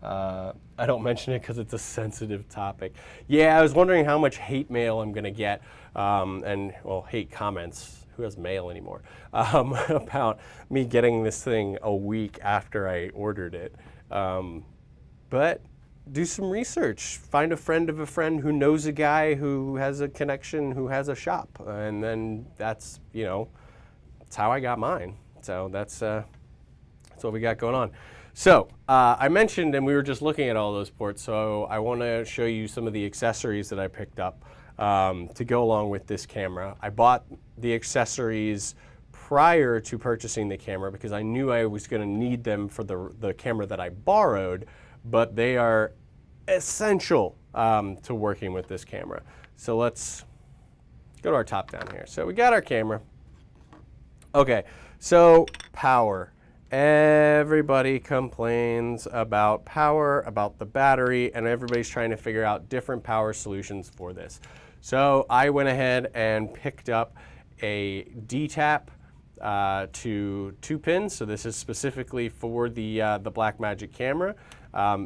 I don't mention it because it's a sensitive topic. Yeah, I was wondering how much hate mail I'm going to get, and, well, hate comments. Who has mail anymore? About me getting this thing a week after I ordered it. But do some research. Find a friend of a friend who knows a guy who has a connection, who has a shop. And then that's, you know, that's how I got mine. So that's what we got going on. So I mentioned, and we were just looking at all those ports, so I want to show you some of the accessories that I picked up to go along with this camera. I bought the accessories prior to purchasing the camera because I knew I was going to need them for the camera that I borrowed, but they are essential to working with this camera. So let's go to our top down here. So we got our camera. Okay, so power. Everybody complains about power, about the battery, and everybody's trying to figure out different power solutions for this. So I went ahead and picked up a D-tap to 2 pins. So this is specifically for the Blackmagic camera.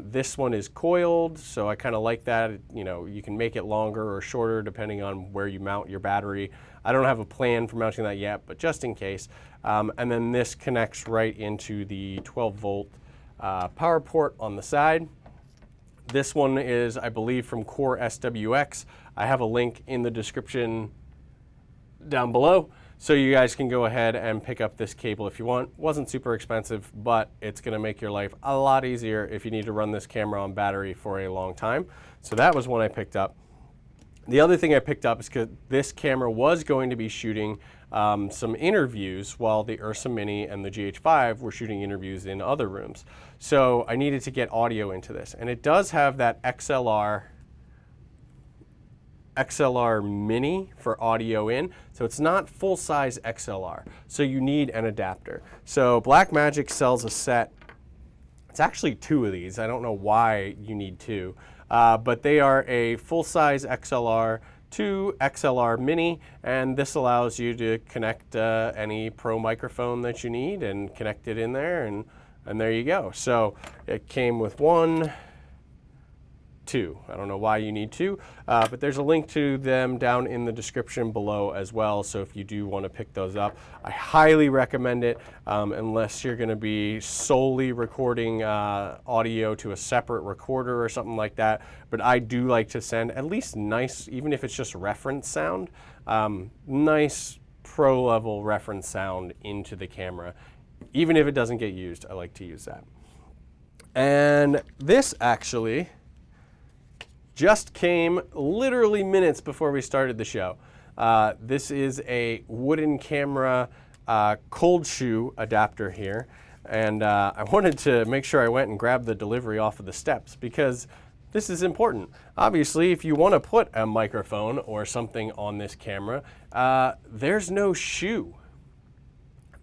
This one is coiled, so I kind of like that. You know, you can make it longer or shorter depending on where you mount your battery. I don't have a plan for mounting that yet, but just in case. And then this connects right into the 12-volt power port on the side. This one is, I believe, from Core SWX. I have a link in the description down below, so you guys can go ahead and pick up this cable if you want. Wasn't super expensive, but it's gonna make your life a lot easier if you need to run this camera on battery for a long time. So that was one I picked up. The other thing I picked up is because this camera was going to be shooting some interviews while the Ursa Mini and the GH5 were shooting interviews in other rooms. So I needed to get audio into this. And it does have that XLR Mini for audio in. So it's not full-size XLR. So you need an adapter. So Blackmagic sells a set. It's actually 2 of these. I don't know why you need 2. But they are a full-size XLR to XLR Mini, and this allows you to connect any pro microphone that you need and connect it in there, and there you go. So it came with 1, 2. I don't know why you need 2, but there's a link to them down in the description below as well, so if you do want to pick those up, I highly recommend it, unless you're going to be solely recording audio to a separate recorder or something like that. But I do like to send at least nice, even if it's just reference sound, nice pro level reference sound into the camera. Even if it doesn't get used, I like to use that. And this actually just came literally minutes before we started the show. This is a wooden camera cold shoe adapter here. And I wanted to make sure I went and grabbed the delivery off of the steps because this is important. Obviously, if you want to put a microphone or something on this camera, there's no shoe.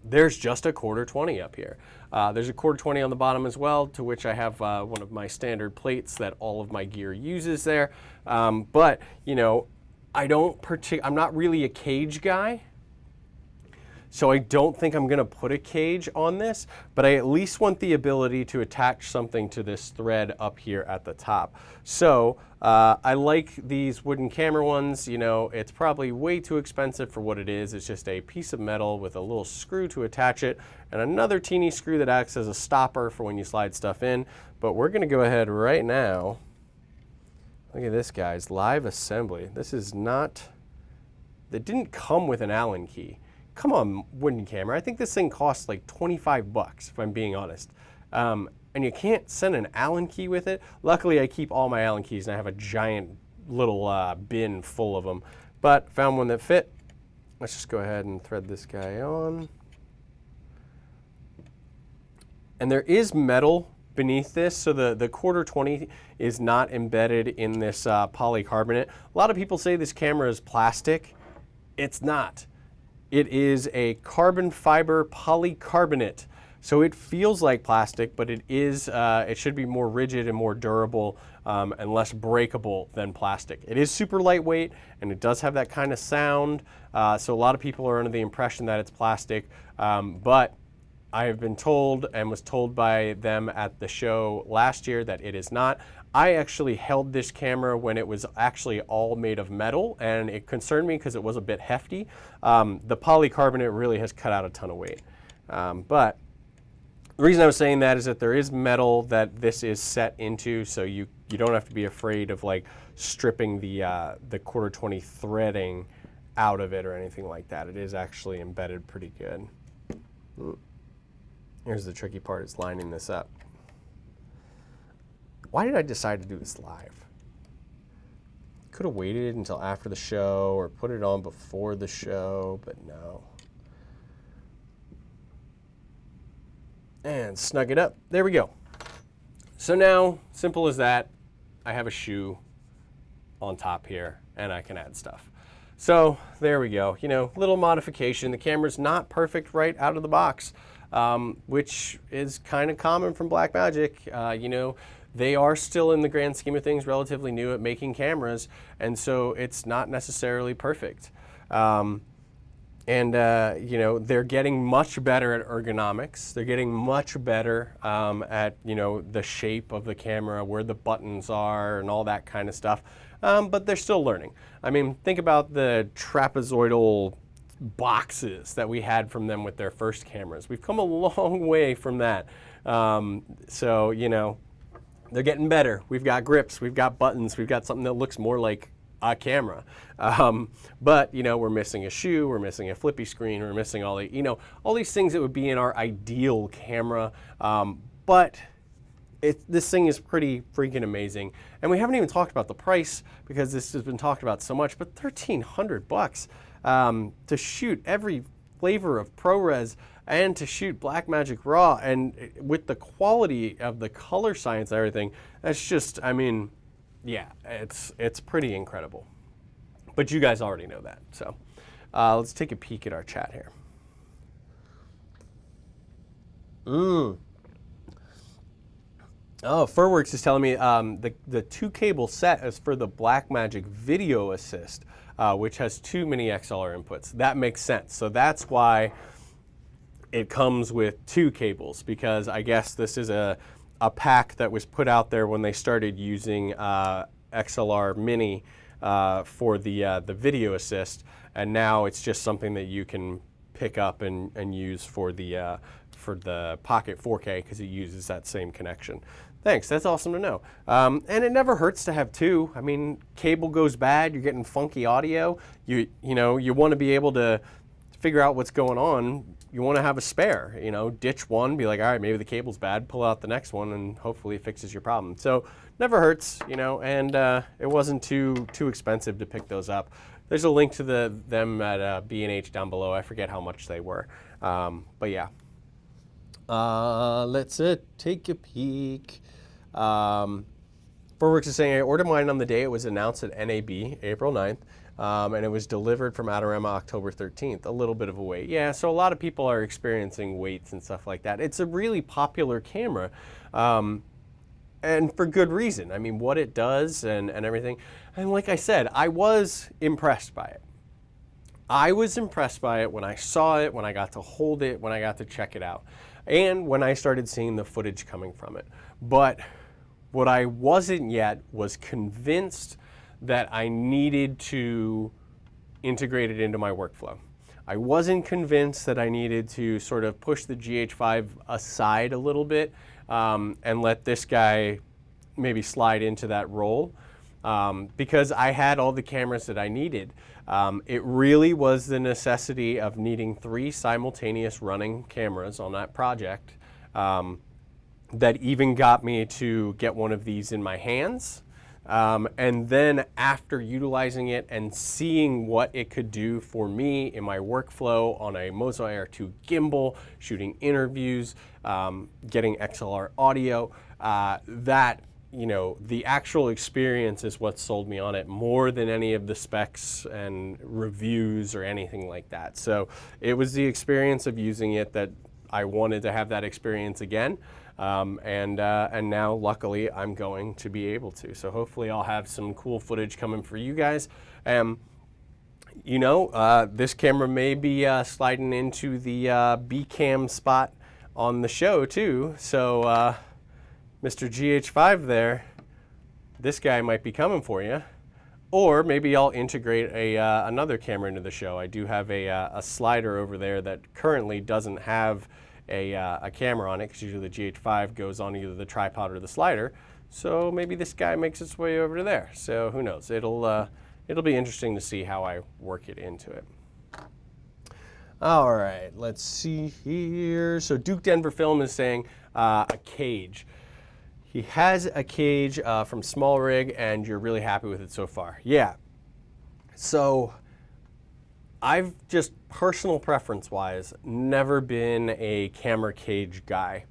There's just a 1/4-20 up here. There's a 1/4-20 on the bottom as well, to which I have one of my standard plates that all of my gear uses there. But, you know, I'm not really a cage guy. So I don't think I'm going to put a cage on this, but I at least want the ability to attach something to this thread up here at the top. So I like these wooden camera ones. You know, it's probably way too expensive for what it is. It's just a piece of metal with a little screw to attach it and another teeny screw that acts as a stopper for when you slide stuff in. But we're going to go ahead right now. Look at this, guys, live assembly. This is not, it didn't come with an Allen key. Come on, wooden camera. I think this thing costs like 25 bucks, if I'm being honest. And you can't send an Allen key with it. Luckily, I keep all my Allen keys and I have a giant little bin full of them. But found one that fit. Let's just go ahead and thread this guy on. And there is metal beneath this, so the 1/4-20 is not embedded in this polycarbonate. A lot of people say this camera is plastic. It's not. It is a carbon fiber polycarbonate. So it feels like plastic, but it is. It should be more rigid and more durable and less breakable than plastic. It is super lightweight, and it does have that kind of sound. So a lot of people are under the impression that it's plastic, but I have been told and was told by them at the show last year that it is not. I actually held this camera when it was actually all made of metal, and it concerned me because it was a bit hefty. The polycarbonate really has cut out a ton of weight. But the reason I was saying that is that there is metal that this is set into, so you don't have to be afraid of like stripping the 1/4-20 threading out of it or anything like that. It is actually embedded pretty good. Here's the tricky part, is lining this up. Why did I decide to do this live? Could have waited until after the show or put it on before the show, but no. And snug it up. There we go. So now, simple as that, I have a shoe on top here and I can add stuff. So there we go. You know, little modification. The camera's not perfect right out of the box, which is kind of common from Blackmagic. You know, they are still, in the grand scheme of things, relatively new at making cameras, and so it's not necessarily perfect. And you know, they're getting much better at ergonomics. They're getting much better at, you know, the shape of the camera, where the buttons are, and all that kind of stuff. But they're still learning. I mean, think about the trapezoidal boxes that we had from them with their first cameras. We've come a long way from that. So, you know, they're getting better. We've got grips, we've got buttons, we've got something that looks more like a camera. But, you know, we're missing a shoe, we're missing a flippy screen, we're missing all the, you know, all these things that would be in our ideal camera. But this thing is pretty freaking amazing. And we haven't even talked about the price, because this has been talked about so much, but $1,300 to shoot every flavor of ProRes and to shoot Blackmagic RAW, and with the quality of the color science and everything, that's just, I mean, yeah, it's pretty incredible. But you guys already know that. So let's take a peek at our chat here. Oh, Furworks is telling me the 2-cable set is for the Blackmagic Video Assist, which has 2 mini XLR inputs. That makes sense. So that's why it comes with 2 cables, because I guess this is a pack that was put out there when they started using XLR Mini for the Video Assist, and now it's just something that you can pick up and use for the Pocket 4K, because it uses that same connection. Thanks, that's awesome to know. And it never hurts to have 2. I mean, cable goes bad, you're getting funky audio. You know, you want to be able to figure out what's going on. You want to have a spare, you know, ditch one, be like, all right, maybe the cable's bad, pull out the next one, and hopefully it fixes your problem. So never hurts, you know, and it wasn't too expensive to pick those up. There's a link to them at B&H down below. I forget how much they were, but yeah. Let's take a peek. Furworks is saying, I ordered mine on the day it was announced at NAB, April 9th. And it was delivered from Adorama October 13th. A little bit of a wait. Yeah, so a lot of people are experiencing waits and stuff like that. It's a really popular camera, and for good reason. I mean, what it does and everything. And like I said, I was impressed by it. I was impressed by it when I saw it, when I got to hold it, when I got to check it out, and when I started seeing the footage coming from it. But what I wasn't yet was convinced that I needed to integrate it into my workflow. I wasn't convinced that I needed to sort of push the GH5 aside a little bit and let this guy maybe slide into that role, because I had all the cameras that I needed. It really was the necessity of needing 3 simultaneous running cameras on that project that even got me to get one of these in my hands. And then after utilizing it and seeing what it could do for me in my workflow on a Mozo AR2 gimbal, shooting interviews, getting XLR audio, that, you know, the actual experience is what sold me on it more than any of the specs and reviews or anything like that. So it was the experience of using it that I wanted to have that experience again. And now, luckily, I'm going to be able to. So hopefully I'll have some cool footage coming for you guys. You know, this camera may be sliding into the B-cam spot on the show, too. So Mr. GH5 there, this guy might be coming for you. Or maybe I'll integrate another camera into the show. I do have a slider over there that currently doesn't have a camera on it, because usually the GH5 goes on either the tripod or the slider. So maybe this guy makes its way over to there. So who knows? It'll be interesting to see how I work it into it. All right, let's see here. So Duke Denver Film is saying a cage. He has a cage from Small Rig, and you're really happy with it so far. Yeah. So I've just, personal preference-wise, never been a camera cage guy.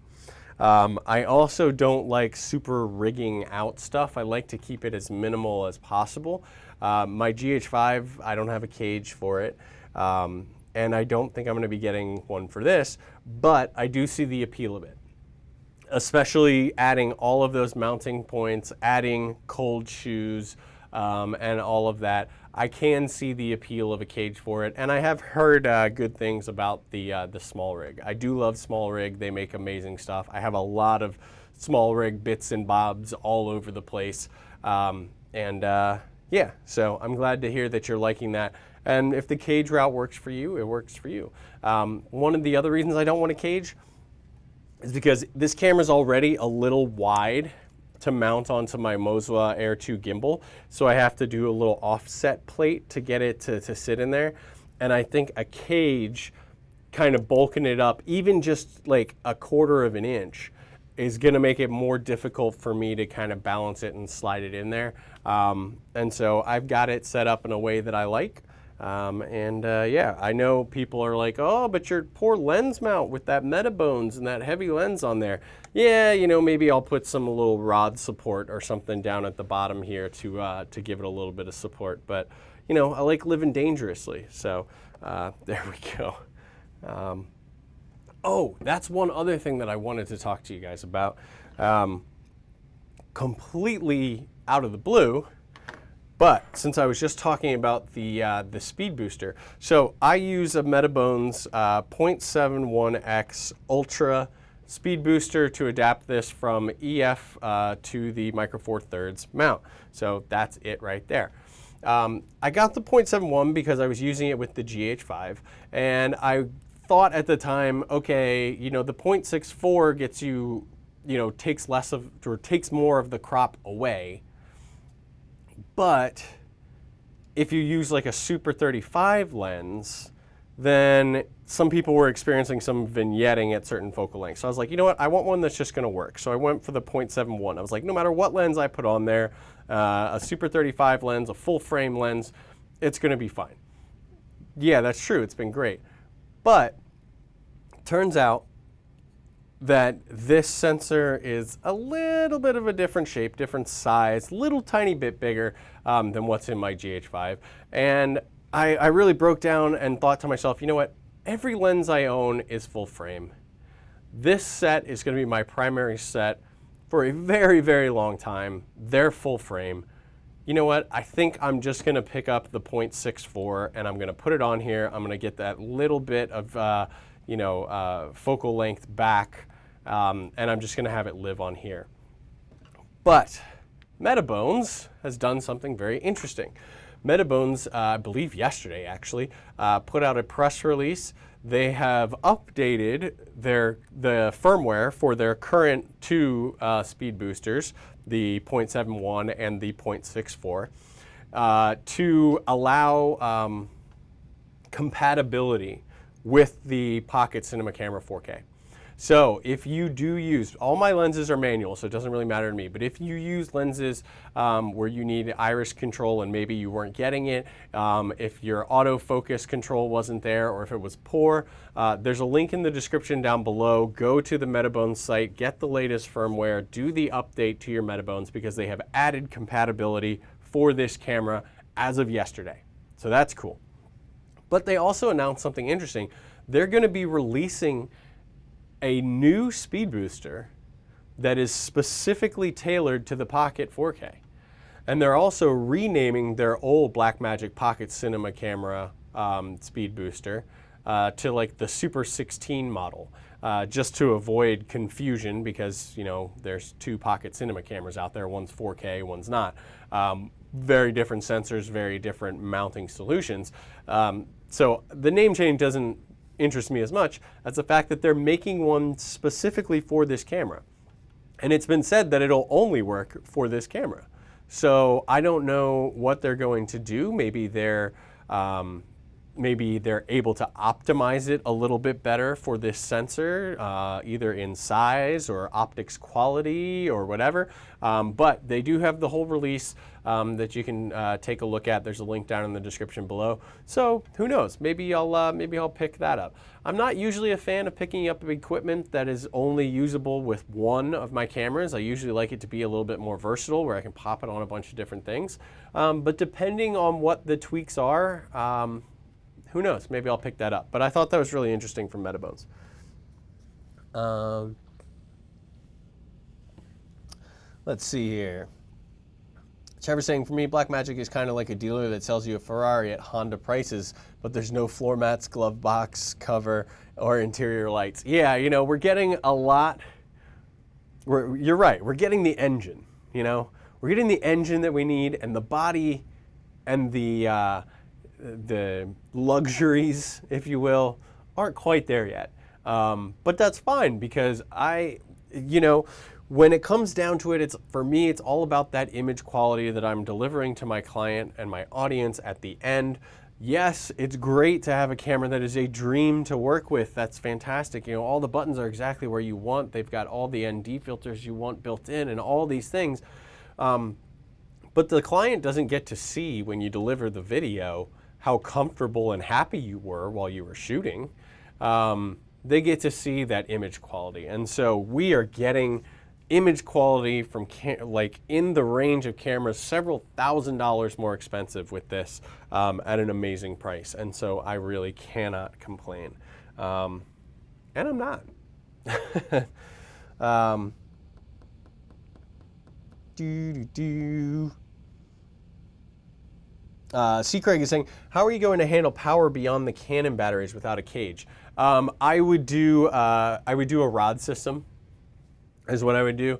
I also don't like super rigging out stuff. I like to keep it as minimal as possible. My GH5, I don't have a cage for it, and I don't think I'm going to be getting one for this, but I do see the appeal of it, especially adding all of those mounting points, adding cold shoes, and all of that, I can see the appeal of a cage for it, and I have heard good things about the small rig. I do love small rig. They make amazing stuff. I have a lot of small rig bits and bobs all over the place, yeah, so I'm glad to hear that you're liking that. And if the cage route works for you, it works for you. One of the other reasons I don't want a cage is because this camera's already a little wide to mount onto my Moswa Air 2 gimbal. So I have to do a little offset plate to get it to sit in there. And I think a cage kind of bulking it up, even just like a quarter of an inch, is gonna make it more difficult for me to kind of balance it and slide it in there. And so I've got it set up in a way that I like. Yeah, I know people are like, oh, but your poor lens mount with that MetaBones and that heavy lens on there. Yeah, you know, maybe I'll put some little rod support or something down at the bottom here to give it a little bit of support. But, you know, I like living dangerously. So there we go. Oh, that's one other thing that I wanted to talk to you guys about. Completely out of the blue. But since I was just talking about the speed booster, so I use a MetaBones 0.71x Ultra speed booster to adapt this from EF to the Micro Four Thirds mount. So that's it right there. I got the 0.71 because I was using it with the GH5, and I thought at the time, okay, you know, the 0.64 gets you, you know, takes less of, or takes more of the crop away. But if you use like a Super 35 lens, then some people were experiencing some vignetting at certain focal lengths. So I was like, you know what, I want one that's just gonna work. So I went for the 0.71. I was like, no matter what lens I put on there, a Super 35 lens, a full frame lens, it's gonna be fine. Yeah, that's true, it's been great. But turns out that this sensor is a little bit of a different shape, different size, little tiny bit bigger than what's in my GH5. And I really broke down and thought to myself, you know what, every lens I own is full frame. This set is gonna be my primary set for a very, very long time. They're full frame. You know what, I think I'm just gonna pick up the 0.64 and I'm gonna put it on here. I'm gonna get that little bit of focal length back, and I'm just gonna have it live on here. But MetaBones has done something very interesting. MetaBones, I believe yesterday actually, put out a press release. They have updated the firmware for their current two speed boosters, the 0.71 and the 0.64, to allow compatibility with the Pocket Cinema Camera 4K. So if you do use, all my lenses are manual, so it doesn't really matter to me, but if you use lenses where you need iris control and maybe you weren't getting it, if your autofocus control wasn't there or if it was poor, there's a link in the description down below. Go to the MetaBones site, get the latest firmware, do the update to your MetaBones because they have added compatibility for this camera as of yesterday. So that's cool. But they also announced something interesting. They're going to be releasing a new speed booster that is specifically tailored to the Pocket 4K. And they're also renaming their old Blackmagic Pocket Cinema Camera speed booster to like the Super 16 model, just to avoid confusion because, you know, there's two Pocket Cinema cameras out there. One's 4K, one's not. Very different sensors, very different mounting solutions. So the name change doesn't interest me as much as the fact that they're making one specifically for this camera. And it's been said that it'll only work for this camera. So I don't know what they're going to do. Maybe they're able to optimize it a little bit better for this sensor, either in size or optics quality or whatever. But they do have the whole release that you can take a look at. There's a link down in the description below. So who knows? Maybe I'll pick that up. I'm not usually a fan of picking up equipment that is only usable with one of my cameras. I usually like it to be a little bit more versatile where I can pop it on a bunch of different things. But depending on what the tweaks are, who knows? Maybe I'll pick that up. But I thought that was really interesting from MetaBones. Let's see here. Trevor's saying, for me, Blackmagic is kind of like a dealer that sells you a Ferrari at Honda prices, but there's no floor mats, glove box, cover, or interior lights. Yeah, you know, we're getting a lot. You're right, we're getting the engine, you know? We're getting the engine that we need, and the body and the luxuries, if you will, aren't quite there yet. But that's fine, because you know, when it comes down to it, for me, it's all about that image quality that I'm delivering to my client and my audience at the end. Yes, it's great to have a camera that is a dream to work with. That's fantastic. You know, all the buttons are exactly where you want. They've got all the ND filters you want built in and all these things. But the client doesn't get to see, when you deliver the video, how comfortable and happy you were while you were shooting. They get to see that image quality. And so we are getting image quality from like in the range of cameras, several $1,000s more expensive with this at an amazing price. And so I really cannot complain. And I'm not. C. Craig is saying, how are you going to handle power beyond the Canon batteries without a cage? I would do a rod system, is what I would do.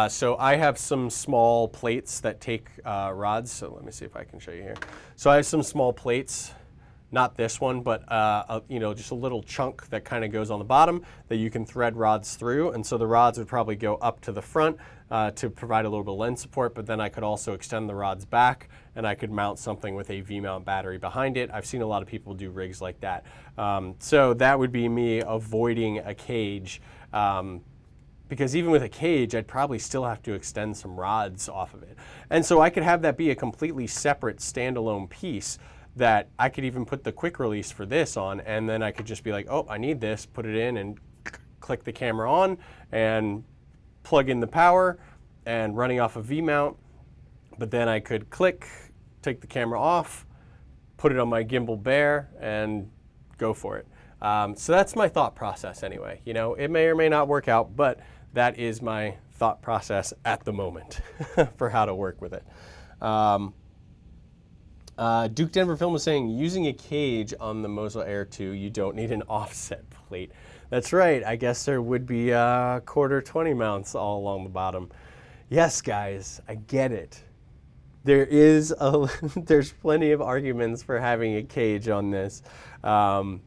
So I have some small plates that take rods. So let me see if I can show you here. So I have some small plates, not this one, but you know, just a little chunk that kind of goes on the bottom that you can thread rods through. And so the rods would probably go up to the front to provide a little bit of lens support, but then I could also extend the rods back, and I could mount something with a V-mount battery behind it. I've seen a lot of people do rigs like that. So that would be me avoiding a cage. Because even with a cage, I'd probably still have to extend some rods off of it. And so I could have that be a completely separate standalone piece that I could even put the quick release for this on, and then I could just be like, oh, I need this, put it in and click the camera on and plug in the power and running off a V-mount. But then I could click, take the camera off, put it on my gimbal bear, and go for it. So that's my thought process anyway. You know, it may or may not work out, but that is my thought process at the moment for how to work with it. Duke Denver Film is saying, using a cage on the Mosul Air 2, you don't need an offset plate. That's right. I guess there would be quarter 20 mounts all along the bottom. Yes, guys, I get it. There's plenty of arguments for having a cage on this. You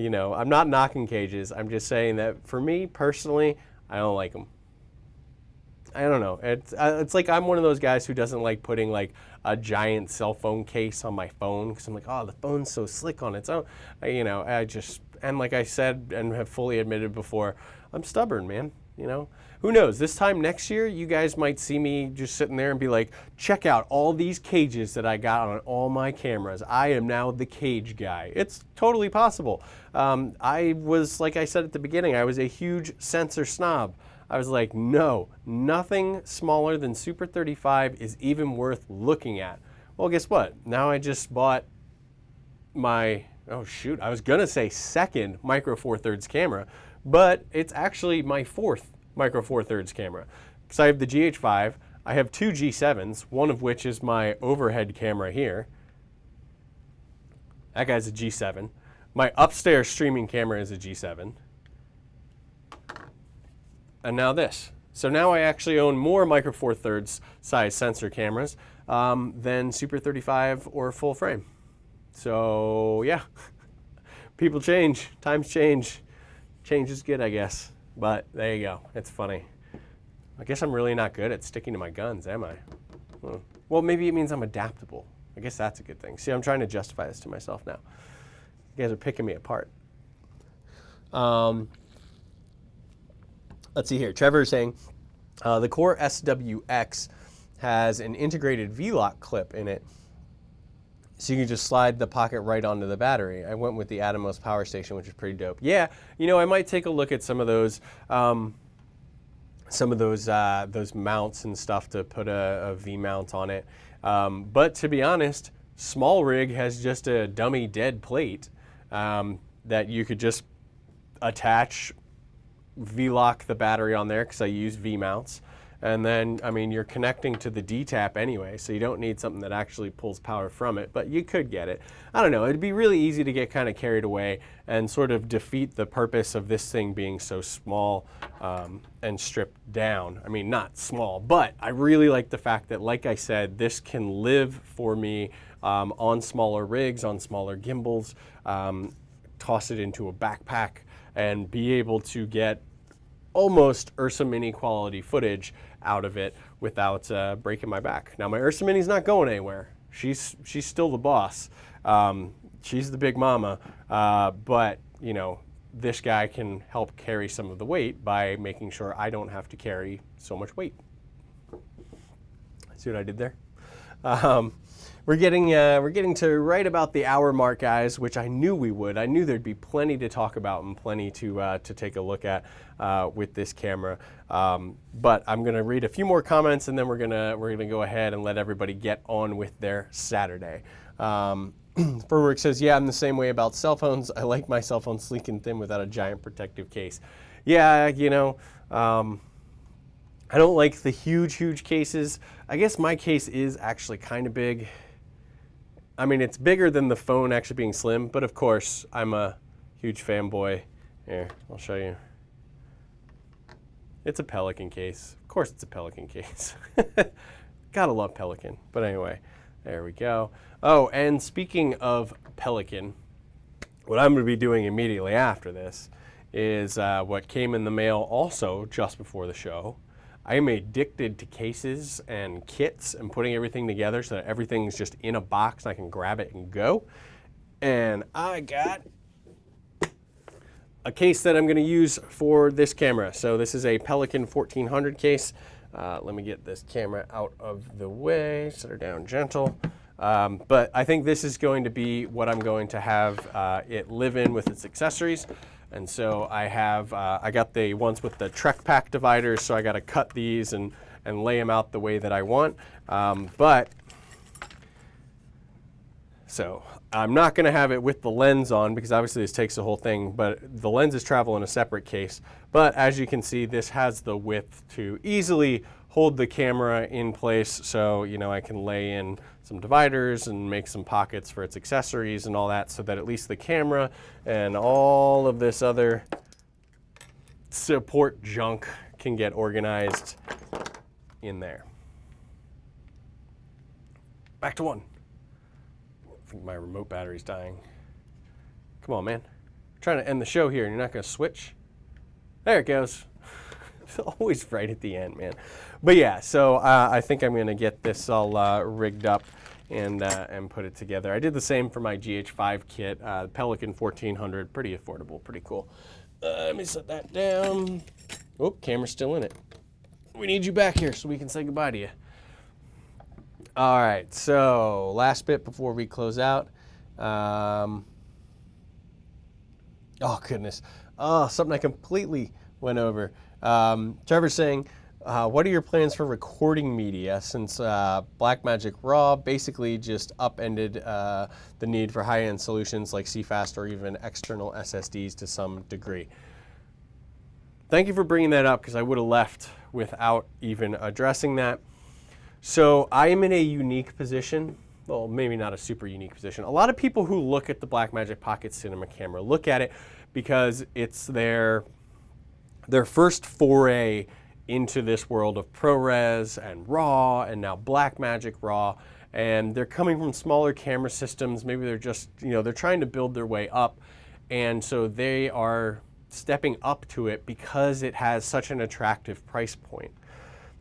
know, I'm not knocking cages. I'm just saying that for me personally, I don't like them. I don't know. It's like I'm one of those guys who doesn't like putting like a giant cell phone case on my phone, because I'm like, oh, the phone's so slick on its own. You know, and like I said and have fully admitted before, I'm stubborn, man. You know, who knows? This time next year, you guys might see me just sitting there and be like, check out all these cages that I got on all my cameras. I am now the cage guy. It's totally possible. I was, like I said at the beginning, I was a huge sensor snob. I was like, no, nothing smaller than Super 35 is even worth looking at. Well, guess what? Now I just bought my, oh shoot, I was gonna say second Micro Four Thirds camera, but it's actually my fourth Micro Four Thirds camera. Because I have the GH5, I have two G7s, one of which is my overhead camera here. That guy's a G7. My upstairs streaming camera is a G7. And now this. So now I actually own more Micro Four Thirds size sensor cameras than Super 35 or full frame. So yeah, people change, times change. Change is good, I guess. But there you go, it's funny. I guess I'm really not good at sticking to my guns, am I? Well, maybe it means I'm adaptable. I guess that's a good thing. See, I'm trying to justify this to myself now. You guys are picking me apart. Let's see here. Trevor is saying, the Core SWX has an integrated V-lock clip in it, so you can just slide the pocket right onto the battery. I went with the Atomos Power Station, which is pretty dope. Yeah, you know, I might take a look at some of those mounts and stuff to put a V-mount on it. But to be honest, Small Rig has just a dummy dead plate that you could just attach, V-lock the battery on there, because I use V-mounts, And then, I mean, you're connecting to the D-tap anyway, so you don't need something that actually pulls power from it, but you could get it. I don't know, it'd be really easy to get kind of carried away and sort of defeat the purpose of this thing being so small and stripped down. I mean, not small, but I really like the fact that, like I said, this can live for me on smaller rigs, on smaller gimbals, toss it into a backpack and be able to get almost Ursa Mini quality footage out of it without breaking my back. Now my Ursa Mini's not going anywhere. She's still the boss. She's the big mama, but you know, this guy can help carry some of the weight by making sure I don't have to carry so much weight. See what I did there? We're getting to right about the hour mark, guys, which I knew we would. I knew there'd be plenty to talk about and plenty to take a look at with this camera. But I'm gonna read a few more comments, and then we're gonna go ahead and let everybody get on with their Saturday. Firmware says, yeah, I'm the same way about cell phones. I like my cell phone sleek and thin without a giant protective case. Yeah, you know, I don't like the huge cases. I guess my case is actually kind of big. I mean, it's bigger than the phone actually being slim, but of course, I'm a huge fanboy. Here, I'll show you. It's a Pelican case. Of course it's a Pelican case. Gotta love Pelican. But anyway, there we go. Oh, and speaking of Pelican, what I'm gonna be doing immediately after this is what came in the mail also just before the show. I am addicted to cases and kits and putting everything together so that everything's just in a box and I can grab it and go. And I got a case that I'm going to use for this camera. So this is a Pelican 1400 case. Let me get this camera out of the way, set her down gentle. But I think this is going to be what I'm going to have it live in with its accessories. And so I have, I got the ones with the Trek Pack dividers, so I got to cut these and lay them out the way that I want. So I'm not going to have it with the lens on because obviously this takes the whole thing, but the lenses travel in a separate case. But as you can see, this has the width to easily hold the camera in place, so you know I can lay in some dividers and make some pockets for its accessories and all that, so that at least the camera and all of this other support junk can get organized in there. Back to one. I think my remote battery's dying. Come on, man. I'm trying to end the show here and you're not gonna switch? There it goes. It's always right at the end, man. But yeah, so I think I'm gonna get this all rigged up and put it together. I did the same for my GH5 kit, Pelican 1400, pretty affordable, pretty cool. Let me set that down. Oh, camera's still in it. We need you back here so we can say goodbye to you. All right, so last bit before we close out. Oh goodness, something I completely went over. Trevor's saying, what are your plans for recording media since Blackmagic RAW basically just upended the need for high-end solutions like CFast or even external SSDs to some degree? Thank you for bringing that up because I would have left without even addressing that. So I am in a unique position, well, maybe not a super unique position. A lot of people who look at the Blackmagic Pocket Cinema Camera look at it because it's their first foray into this world of ProRes and RAW and now Blackmagic RAW, and they're coming from smaller camera systems. Maybe they're just, you know, they're trying to build their way up, and so they are stepping up to it because it has such an attractive price point.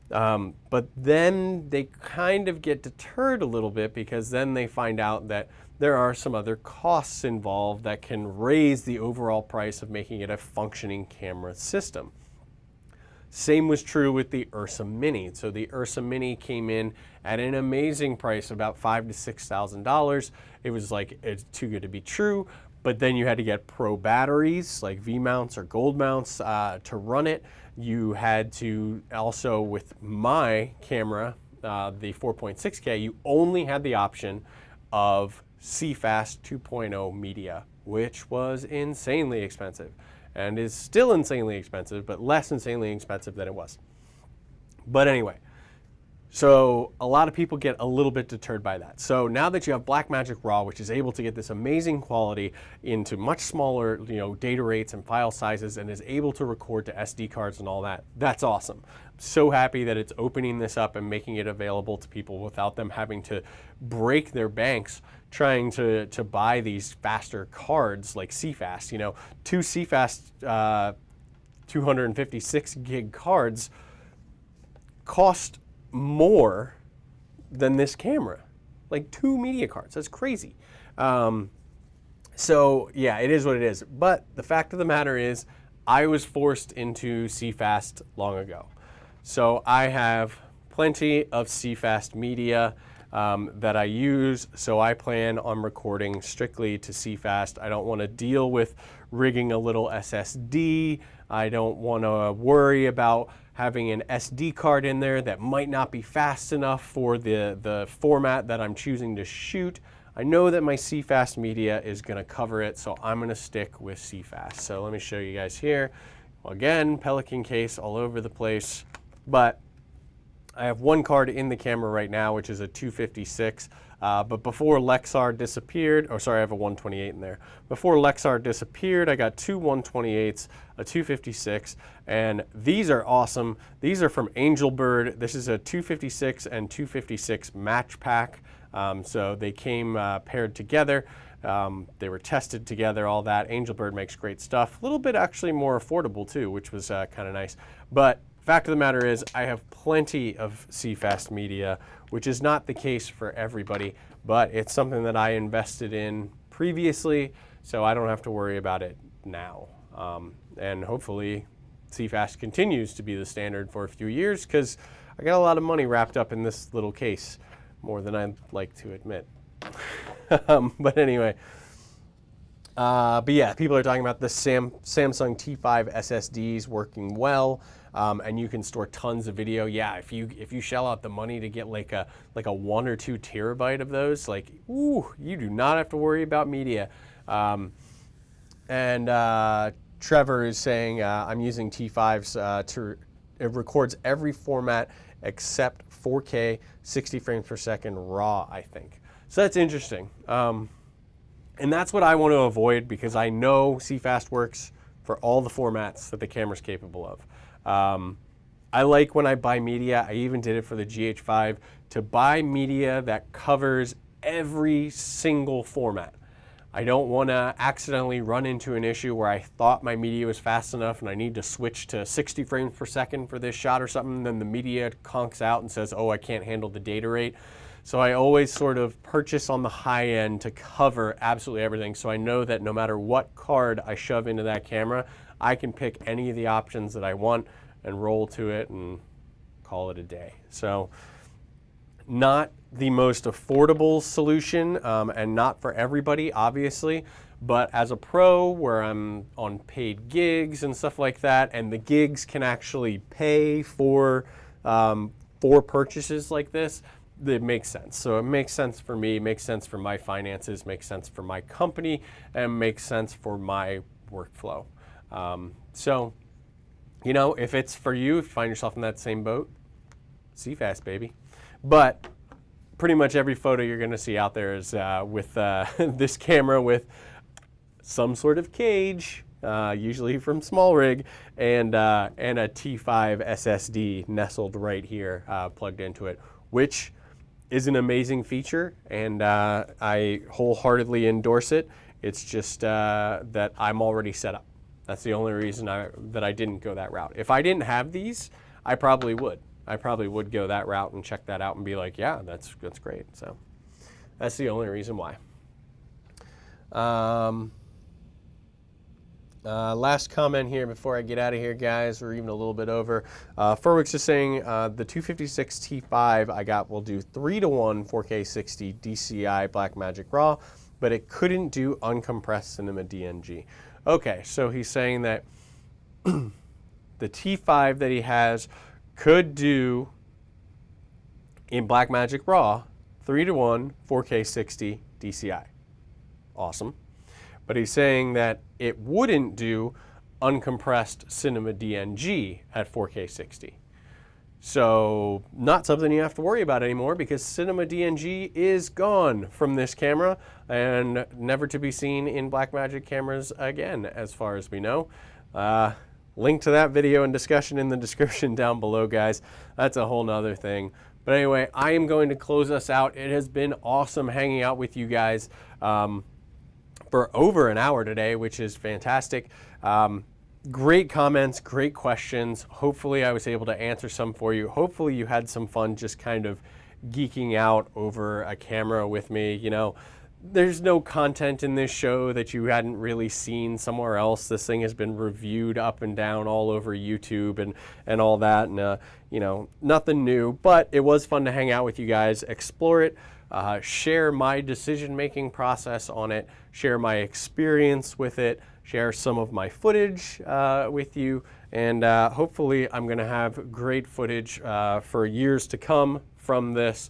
But then they kind of get deterred a little bit because then they find out that there are some other costs involved that can raise the overall price of making it a functioning camera system. Same was true with the Ursa Mini. So the Ursa Mini came in at an amazing price, about $5,000 to $6,000. It was like, it's too good to be true. But then you had to get pro batteries like V mounts or gold mounts to run it. You had to also, with my camera, the 4.6K, you only had the option of CFast 2.0 media, which was insanely expensive and is still insanely expensive, but less insanely expensive than it was. But anyway, so a lot of people get a little bit deterred by that. So now that you have Blackmagic Raw, which is able to get this amazing quality into much smaller, data rates and file sizes, and is able to record to SD cards and all that, that's awesome. I'm so happy that it's opening this up and making it available to people without them having to break their banks trying to buy these faster cards like CFast. Two CFast 256 gig cards cost more than this camera, like 2 media cards. That's crazy. So yeah, it is what it is. But the fact of the matter is, I was forced into CFast long ago. So I have plenty of CFast media that I use, so I plan on recording strictly to CFast. I don't want to deal with rigging a little SSD. I don't want to worry about having an SD card in there that might not be fast enough for the format that I'm choosing to shoot. I know that my CFast media is going to cover it, so I'm going to stick with CFast. So let me show you guys here. Again, Pelican case all over the place, but I have one card in the camera right now, which is a 256. But before Lexar disappeared, I have a 128 in there. Before Lexar disappeared, I got two 128s, a 256, and these are awesome. These are from Angelbird. This is a 256 and 256 match pack. So they came paired together. They were tested together, all that. Angelbird makes great stuff. A little bit actually more affordable too, which was kind of nice. But fact of the matter is, I have plenty of CFast media, which is not the case for everybody, but it's something that I invested in previously, so I don't have to worry about it now. And hopefully CFast continues to be the standard for a few years, because I got a lot of money wrapped up in this little case, more than I'd like to admit. But anyway, but yeah, people are talking about the Samsung T5 SSDs working well. And you can store tons of video. Yeah, if you shell out the money to get like a 1 or 2 terabyte of those, you do not have to worry about media. Trevor is saying I'm using T5s it records every format except 4K, 60 frames per second raw, I think. So that's interesting. And that's what I want to avoid, because I know CFast works for all the formats that the camera's capable of. I like when I buy media, I even did it for the GH5, to buy media that covers every single format. I don't want to accidentally run into an issue where I thought my media was fast enough and I need to switch to 60 frames per second for this shot or something, then the media conks out and says, oh, I can't handle the data rate. So I always sort of purchase on the high end to cover absolutely everything, so I know that no matter what card I shove into that camera, I can pick any of the options that I want and roll to it and call it a day. So not the most affordable solution, and not for everybody, obviously, but as a pro where I'm on paid gigs and stuff like that, and the gigs can actually pay for purchases like this, it makes sense. So it makes sense for me, makes sense for my finances, makes sense for my company, and makes sense for my workflow. So, if it's for you, if you find yourself in that same boat, CFast, baby. But pretty much every photo you're going to see out there is with this camera with some sort of cage, usually from Small Rig, and a T5 SSD nestled right here, plugged into it, which is an amazing feature, and I wholeheartedly endorse it. It's just that I'm already set up. That's the only reason that I didn't go that route. If I didn't have these, I probably would. I probably would go that route and check that out and be like, yeah, that's great. So that's the only reason why. Last comment here before I get out of here, guys. We're even a little bit over. Furwick's just saying the 256 T5 I got will do 3:1 4K 60 DCI Blackmagic RAW, but it couldn't do uncompressed cinema DNG. Okay, so he's saying that the T5 that he has could do in Blackmagic RAW 3:1 4K 60 DCI. Awesome. But he's saying that it wouldn't do uncompressed cinema DNG at 4K 60. So not something you have to worry about anymore because Cinema DNG is gone from this camera and never to be seen in Blackmagic cameras again, as far as we know. Link to that video and discussion in the description down below, guys. That's a whole nother thing. But anyway, I am going to close us out. It has been awesome hanging out with you guys for over an hour today, which is fantastic. Great comments, great questions. Hopefully I was able to answer some for you. Hopefully you had some fun just kind of geeking out over a camera with me. You know, there's no content in this show that you hadn't really seen somewhere else. This thing has been reviewed up and down all over YouTube and all that, and you know, nothing new, but it was fun to hang out with you guys, explore it, share my decision-making process on it, share my experience with it, share some of my footage with you, and hopefully I'm gonna have great footage for years to come from this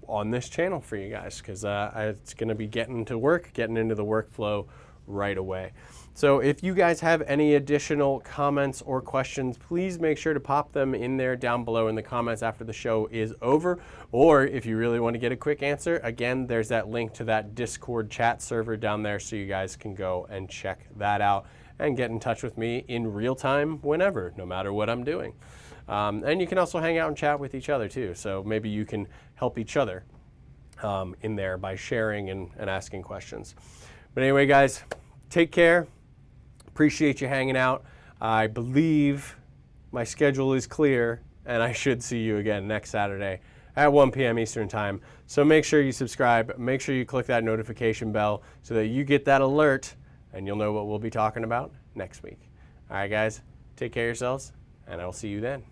on this channel for you guys, because it's going to be getting into the workflow right away. So if you guys have any additional comments or questions, please make sure to pop them in there down below in the comments after the show is over. Or if you really want to get a quick answer, again, there's that link to that Discord chat server down there so you guys can go and check that out and get in touch with me in real time whenever, no matter what I'm doing. And you can also hang out and chat with each other too. So maybe you can help each other in there by sharing and asking questions. But anyway, guys, take care. Appreciate you hanging out. I believe my schedule is clear and I should see you again next Saturday at 1 p.m. Eastern time. So make sure you subscribe, make sure you click that notification bell so that you get that alert and you'll know what we'll be talking about next week. All right, guys, take care of yourselves and I'll see you then.